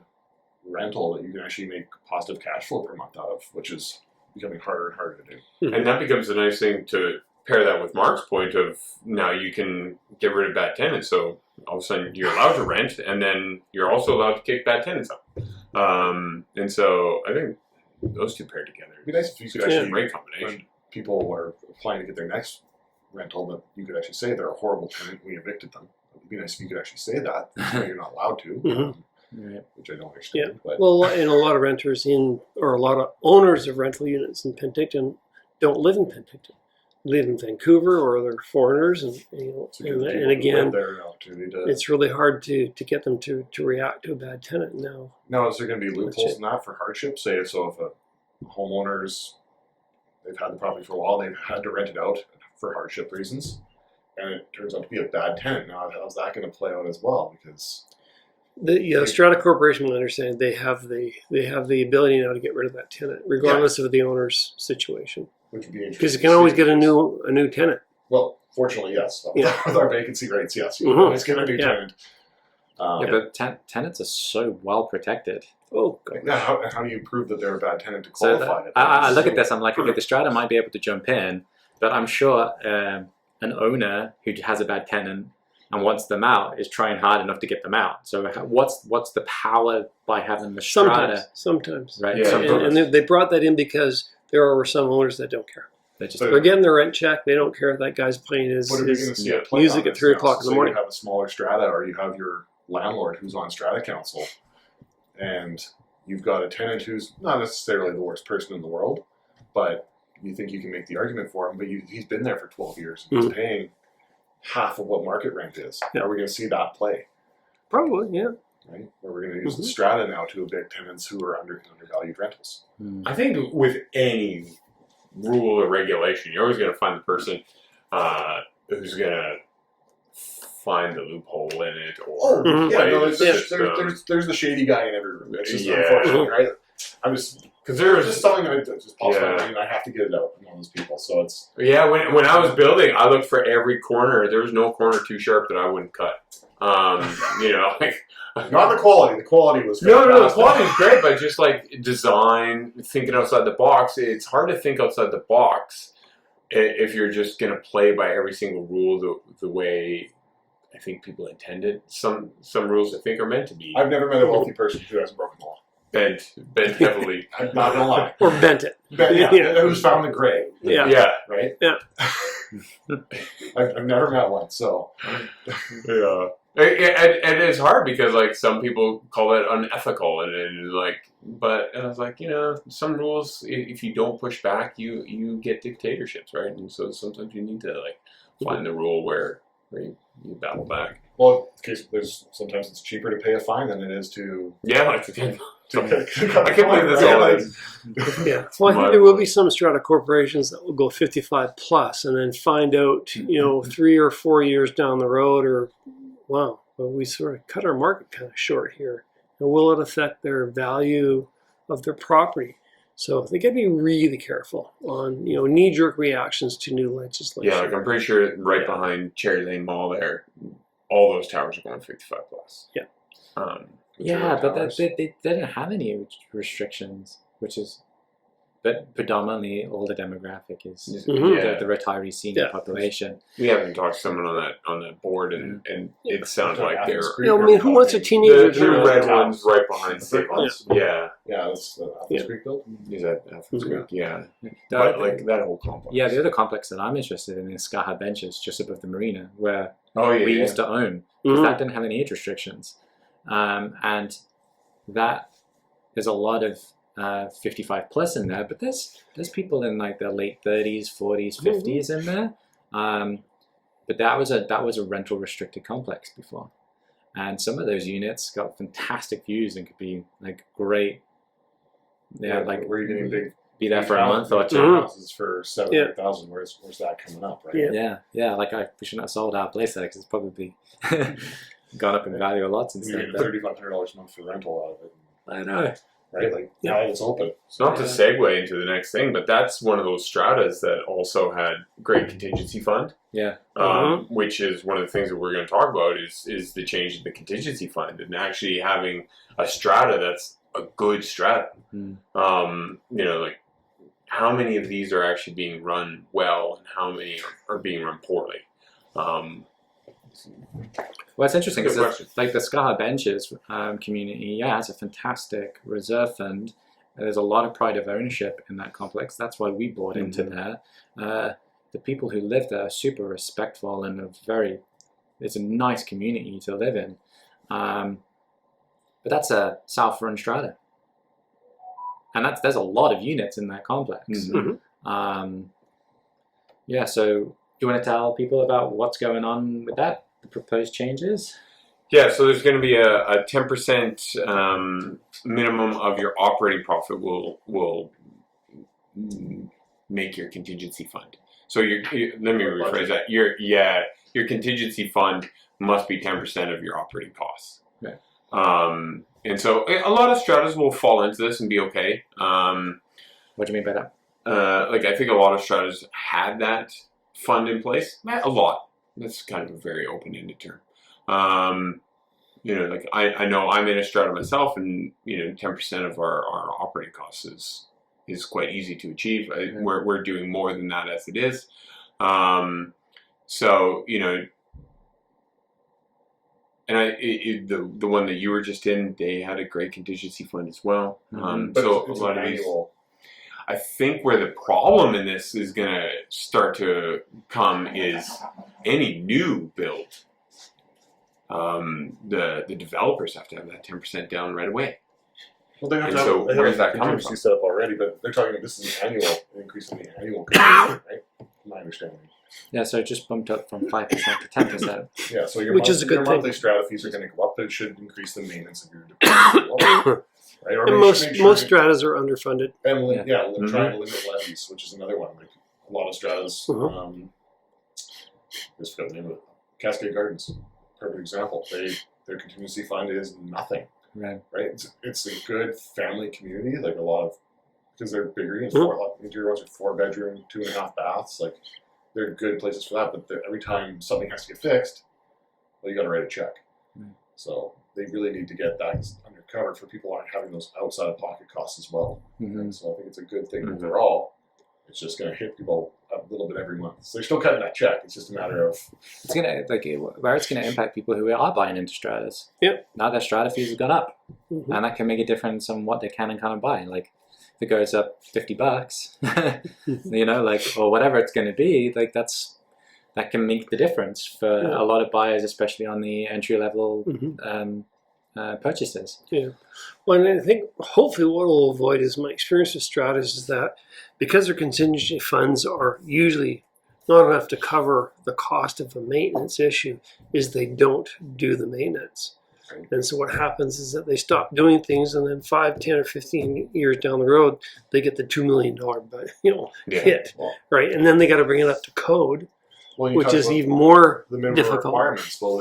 rental that you can actually make positive cash flow per month out of, which is becoming harder and harder to do. And that becomes a nice thing to pair that with Mark's point of now you can get rid of bad tenants. So all of a sudden you're allowed to rent, and then you're also allowed to kick bad tenants out. And so I think those two paired together. It'd be nice if you could It's a actually, great combination. when people are applying to get their next rental, that you could actually say they're a horrible tenant, we evicted them. It'd be nice if you could actually say that. You're not allowed to, which I don't understand. But Well, and a lot of renters or a lot of owners of rental units in Penticton don't live in Penticton. They live in Vancouver, or they're foreigners, and and again, it's really hard to get them to react to a bad tenant now. Now, is there going to be loopholes in that for hardship? Say, so if homeowners, they've had the property for a while, they've had to rent it out for hardship reasons, and it turns out to be a bad tenant. Now, how's that going to play out as well? Because The strata corporation will understand they have the ability now to get rid of that tenant, regardless of the owner's situation, which would be interesting. Because you can always get a new tenant. Well, fortunately, yes. Yeah. With our vacancy rates, yes, you Mhm. can always get a new Yeah. tenant. Yeah, but tenants are so well protected. Oh, God. Now, how do you prove that they're a bad tenant to So qualify it? I look at this, I'm like, okay, the strata might be able to jump in, but I'm sure an owner who has a bad tenant and wants them out is trying hard enough to get them out. So what's the power by having the strata? Sometimes. Right? Yeah. And they brought that in because there are some owners that don't care. They just, But- They're getting their rent check. They don't care if that guy's playing his What are we going to see yeah, at play music on at this 3 now? o'clock in the So morning. You have a smaller strata, or you have your landlord who's on strata council, and you've got a tenant who's not necessarily the worst person in the world, but you think you can make the argument for him. But he's been there for 12 years and he's paying half of what market rent is. Yeah. Are we going to see that play? Probably, yeah. Right? Where we're going to use the strata now to evict tenants who are undervalued rentals. I think with any rule or regulation, you're always going to find the person who's going to find the loophole in it, or Mhm. Yeah, no, play the there's the shady guy in every room. It's just Yeah. unfortunate, right? I'm just because there It's was just something that just pops Yeah. my mind. I have to get it out from all those people. So it's yeah, when I was building, I looked for every corner. There was no corner too sharp that I wouldn't cut. You know, like not the quality. The quality was no, the fantastic. quality's great, but just like design, thinking outside the box, it's hard to think outside the box if you're just gonna play by every single rule the way I think people intended. Some rules I think are meant to be I've never met a wealthy person who hasn't broken the law. bent heavily. I'm not gonna lie. Or bent it. But yeah, Yeah. who's found the gray? Yeah. Yeah, Right. Yeah. I've never met one. So yeah. And it's hard because like some people call it unethical and like, but I was like, some rules if you don't push back, you get dictatorships, right? And so sometimes you need to like find the rule where you battle back. well, in case there's sometimes it's cheaper to pay a fine than it is to. Yeah, like to I can't believe this all right? is. Yeah. Well, I think there will be some strata corporations that will go 55 plus and then find out, 3 or 4 years down the road, or, wow, well, we sort of cut our market kind of short here. And will it affect their value of their property? So they got to be really careful on, knee-jerk reactions to new legislation. Yeah, like I'm pretty sure right behind Cherry Lane Mall there, all those towers are going 55 plus. Yeah. yeah, but towers. they don't have any restrictions, which is, but predominantly all the demographic is Mhm. the retiree senior Yeah. population. We haven't talked to someone on that board, and it sounds like they're Who wants a teenager the to two move? red ones right behind The thick State ones. Yeah, Yeah, that's the Athens Yeah. Creek building. is that Athens Mhm. Creek? Yeah, The- but like that whole complex. Yeah, the other complex that I'm interested in is Sky Benches, just above the marina, where Oh yeah, we yeah. used to own, because Mhm. that didn't have any age restrictions, and that there's a lot of 55 plus in there, but there's people in like their late 30s, 40s, 50s in there. But that was a rental restricted complex before, and some of those units got fantastic views and could be like great. Yeah, like where you getting big be there for a month or two. Mhm. houses for 700,000. Where's that coming up, right? Yeah. Yeah. Like we shouldn't have sold our place there because it's probably gone up in value a lot since You then. get but- $3,500 a month for rental out of it, I know. right? Like Yeah. now it's open. So not to segue into the next thing, but that's one of those stratas that also had great contingency fund. Yeah. Which is one of the things that we're going to talk about is the change in the contingency fund and actually having a strata that's a good strata. Like how many of these are actually being run well and how many are being run poorly. Well, it's interesting Good because question. like the Scar Benches community, has a fantastic reserve fund. There's a lot of pride of ownership in that complex. That's why we bought into there. The people who live there are super respectful and it's a nice community to live in. But that's a South Run strata. And there's a lot of units in that complex. Mhm. So do you want to tell people about what's going on with that, the proposed changes? Yeah, so there's going to be a 10% minimum of your operating profit will make your contingency fund. So let me rephrase that. Your contingency fund must be 10% of your operating costs. Right. And so a lot of stratas will fall into this and be okay. What do you mean by that? Like I think a lot of stratas had that fund in place. A lot. That's kind of a very open-ended term. Like I know I'm in a strata myself, and 10% of our operating costs is quite easy to achieve. We're doing more than that as it is. So and the one that you were just in, they had a great contingency fund as well. But So it's a lot of these. annual. I think where the problem in this is going to start to come is any new build. The developers have to have that 10% down right away. Well, they have And to so have where's that a coming contingency from? set up already, but they're talking this is an increase in the annual contingency, right? My understanding. Yeah, so it just bumped up from 5% to 10%. Yeah, so your Which is a good your thing. monthly strata fees are going to go up, but it should increase the maintenance of your department. Right? Or And most stratas are underfunded. and Mhm. trying to limit levies, which is another one. Like a lot of stratas, I just forgot the name of it. Cascade Gardens, perfect example. Their contingency fund is nothing. Right. Right? It's a good family community. Like a lot of because they're bigger. Interior ones are 4-bedroom, 2.5 baths. Like they're good places for that. But every time something has to get fixed, well, you got to write a check. Right. So they really need to get that undercovered for people aren't having those outside of pocket costs as well. Mm-hmm. So I think it's a good thing Mhm. overall. It's just going to hit people a little bit every month. So they're still cutting that check. It's just a matter of It's gonna where it's gonna impact people who are buying into stratas. Yep. Now their strata fees have gone up, Mhm. and that can make a difference on what they can and can't buy. Like if it goes up $50, or whatever it's going to be, like that can make the difference for Yeah. a lot of buyers, especially on the entry level Mhm. purchases. Yeah. Well, and I think hopefully what we'll avoid is my experience with stratas is that because their contingency funds are usually not enough to cover the cost of the maintenance issue, is they don't do the maintenance. And so what happens is that they stop doing things, and then 5, 10, or 15 years down the road, they get the $2 million hit, right? And then they got to bring it up to code, which is even more the minimum difficult. requirements of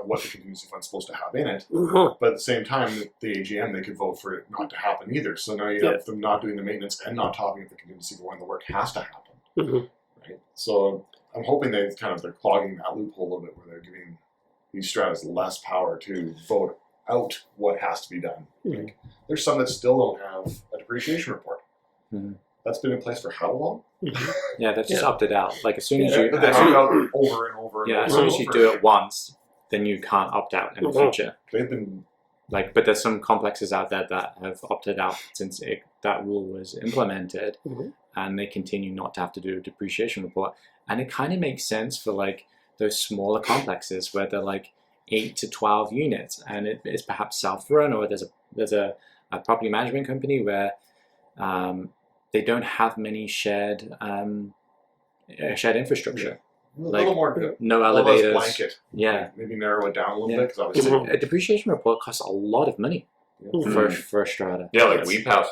what the contingency fund's supposed to have in it. Uh-huh. But at the same time, the AGM, they could vote for it not to happen either. So now you have them not doing the maintenance and not topping up the contingency for when the work has to happen. Mhm. Right? So I'm hoping they're clogging that loophole a little bit where they're giving these stratas less power to vote out what has to be done. Mhm. Like, there's some that still don't have a depreciation report. Mhm. That's been in place for how long? Yeah, they've just opted out. Like as soon as Yeah, you, but they as opt soon- out over and over and yeah, over. as soon and as you over do again. it once, then you can't opt out in the Mhm. future. They've been But there's some complexes out there that have opted out since that rule was implemented, Mhm. and they continue not to have to do a depreciation report. And it kind of makes sense for like those smaller complexes where they're like 8 to 12 units, and it's perhaps self-run, or there's a property management company where they don't have many shared infrastructure. a little more No a little less elevators. blanket. Yeah. Maybe narrow it down a little Yeah. bit because Because obviously a depreciation report costs a lot of money for a strata. Yeah, like we pass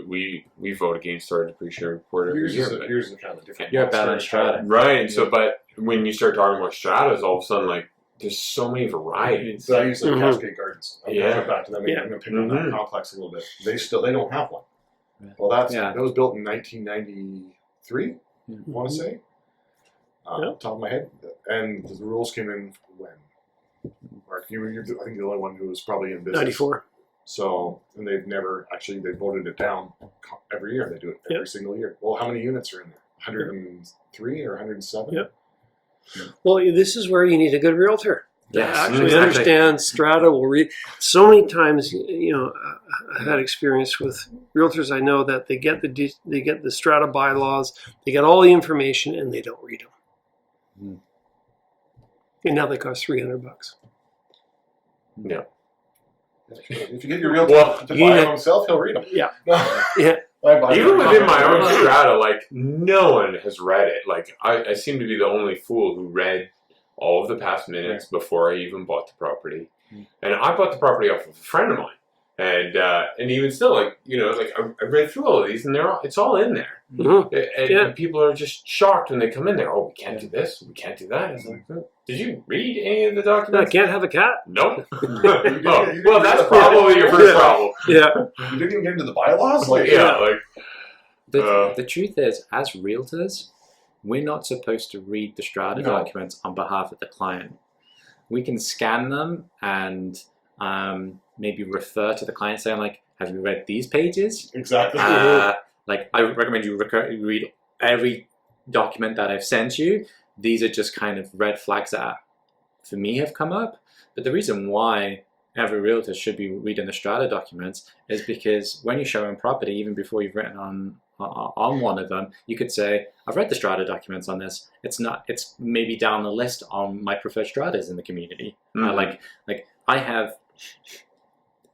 we vote against our depreciation report every yours year. is, but- yours is kind of a different. You're a monster balanced strata. Right. So, but when you start talking about stratas, all of a sudden, like there's so many varieties. So I use like Mhm. Cascade Gardens. I'm Yeah. gonna come back to them. Yeah. I'm gonna pick on that Mhm. complex a little bit. They don't have one. Yeah. Well, Yeah. that was built in 1993. I want to say, Yeah. top of my head, and the rules came in when. Mark, you're I think the only one who was probably in business. 94. So, and they've never actually they voted it down every year. They do it every Yep. single year. Well, how many units are in there? 103 or 107? Yep. Well, this is where you need a good realtor. Yes, Actually exactly. understand strata will read. So many times, I've had experience with realtors I know that they get the strata bylaws, they get all the information, and they don't read them. Mm. And now they cost $300. Yeah. If you get your realtor Well, to buy yeah. them himself, he'll read them. Yeah. Yeah. Even within my own strata, like no one has read it. Like I seem to be the only fool who read all of the past minutes before I even bought the property. Mm. And I bought the property off of a friend of mine. And even still, like, you know, like I read through all of these, and it's all in there. Mhm. And people are just shocked when they come in there. Oh, we can't do this, we can't do that. It's like, did you read any of the I documents? can't have a cat. Nope. didn't Well, that's probably your first problem. Yeah. You didn't even get into the bylaws? Like, Yeah, like The truth is, as realtors, we're not supposed to read the strata No. documents on behalf of the client. We can scan them and maybe refer to the client saying, like, have you read these pages? exactly. Like, I recommend you read every document that I've sent you. These are just kind of red flags that, for me, have come up. But the reason why every realtor should be reading the strata documents is because when you're showing property, even before you've written on one of them, you could say, I've read the strata documents on this. It's maybe down the list on my preferred stratas in the community. Mhm. Like I have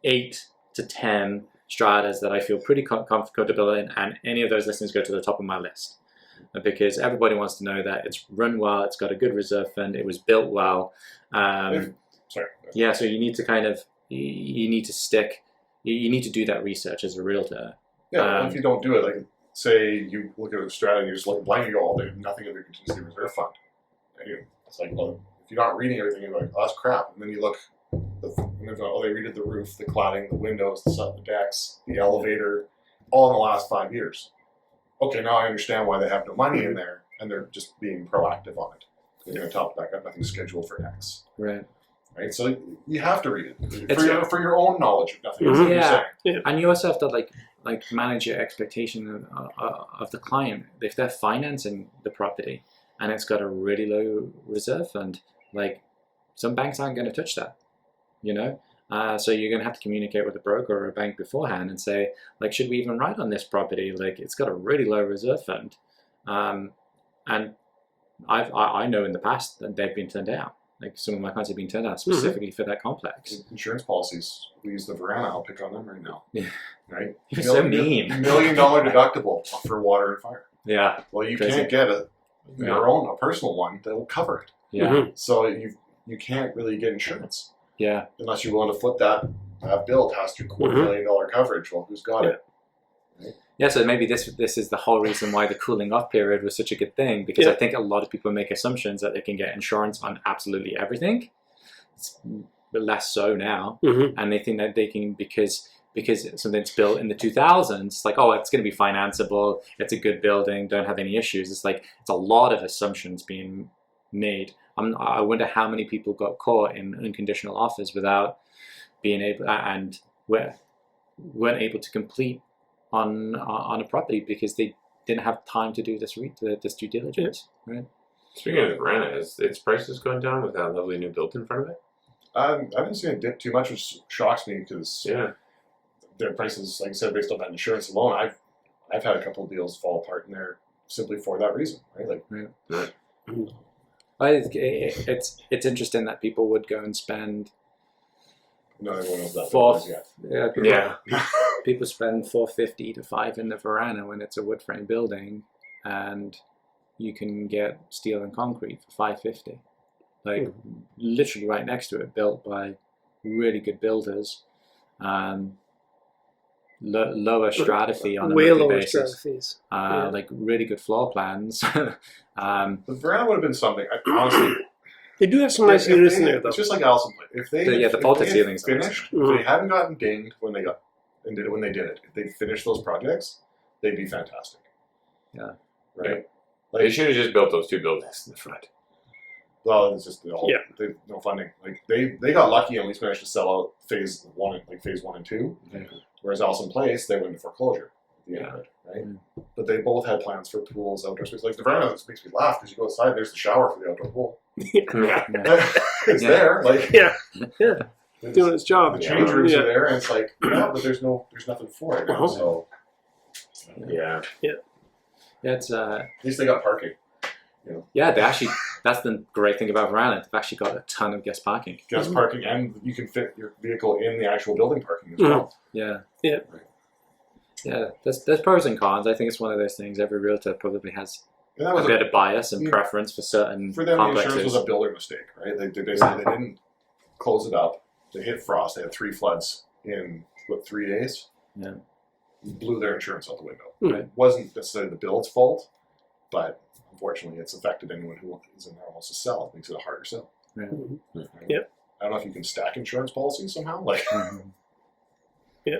8 to 10 stratas that I feel pretty comfortable in, and any of those listings go to the top of my list. Because everybody wants to know that it's run well, it's got a good reserve fund, it was built well. Sorry. Yeah, so you need to kind of, you need to do that research as a realtor. Yeah, if you don't do it, like, say you look at a strata and you just look blank, you go, oh, there's nothing in the contingency reserve fund. And it's like, well, if you're not reading everything, you're like, oh, that's crap. And then you look, and they're oh, they redid the roof, the cladding, the windows, the decks, the elevator, all in the last 5 years. Okay, now I understand why they have no money in there, and they're just being proactive on it. They're going to top back up, nothing scheduled for X. Right. Right, so you have to read it It's- for your own knowledge of nothing. Mhm. That's what you're Yeah. saying. And you also have to like manage your expectation of the client. If they're financing the property and it's got a really low reserve fund, like, some banks aren't going to touch that, you know. So you're going to have to communicate with a broker or a bank beforehand and say, like, should we even write on this property? Like, it's got a really low reserve fund, and I know in the past that they've been turned down. Like, some of my clients have been turned out specifically for that complex. Insurance policies, we use the Verana, I'll pick on them right now. Yeah. Right? You're so mean. $1 million deductible for water and fire. Yeah, Well, you Crazy. can't get a Yeah. personal one that will cover it. yeah, Mhm. So you can't really get insurance yeah. unless you're willing to foot that bill past your $250,000 coverage. Well, who's got it? Yeah, so maybe this is the whole reason why the cooling off period was such a good thing, because Yeah. I think a lot of people make assumptions that they can get insurance on absolutely everything. It's less so now, Mhm. and they think that they can, because something's built in the 2000s, like, oh, it's going to be financeable, it's a good building, don't have any issues. It's like, it's a lot of assumptions being made. I wonder how many people got caught in unconditional offers without being able, and weren't able to complete on a property because they didn't have time to do this due diligence. Right? Speaking of the Verana, has its prices gone down with that lovely new built in front of it? I haven't seen it dip too much, which shocks me because Yeah. their prices, like I said, based on that insurance alone, I've had a couple of deals fall apart in there simply for that reason, right? Like, It's interesting that people would go and spend not everyone knows that four. yet. Yeah, people spend $450 to $500 in the Verana when it's a wood frame building, and you can get steel and concrete for $550. Like, literally right next to it, built by really good builders. Lower strata fee on a Way monthly lower basis. strata fees. Yeah. Like, really good floor plans. The Verana would have been something. Honestly, They do have some nice if units they- in there, though. It's just like Allison Place. If they The vaulted had ceilings are finished, awesome. if they hadn't gotten dinged when they got and did it when they did it, if they finished those projects, they'd be fantastic. Yeah. Right. They should have just built those two buildings in the front. Well, it's just Yeah. no funding. Like they got lucky and at least managed to sell out phase 1 and 2. Whereas Allison Place, they went into foreclosure at the end of it, right? But they both had plans for pools, outdoor space. Like the Verana, this makes me laugh because you go outside, there's the shower for the outdoor pool. Yeah. It's Yeah. there, like Yeah, it's- doing its job. the change rooms Yeah. are there, and it's like, yeah, but there's nothing for it. Uh-huh. So Yeah. Yeah, it's at least they got parking. yeah. They actually, that's the great thing about Verana. They've actually got a ton of guest parking. Guest parking, and you can fit your vehicle in the actual building parking as Mhm. well. Yeah. Yeah. Yeah, there's pros and cons. I think it's one of those things. Every realtor probably has And that a was bit of bias and Yeah. preference for certain for them. The insurance complexes. was a builder mistake, right? They basically they didn't close it up. They hit frost. They had 3 floods in what, 3 days. Yeah. Blew their insurance out the window. Right. It wasn't necessarily the build's fault, but unfortunately, it's affected anyone who is in there wants to sell. It makes it a harder sell. Right. Mhm. I Yep. don't know if you can stack insurance policies somehow. Like, Mhm. Yeah.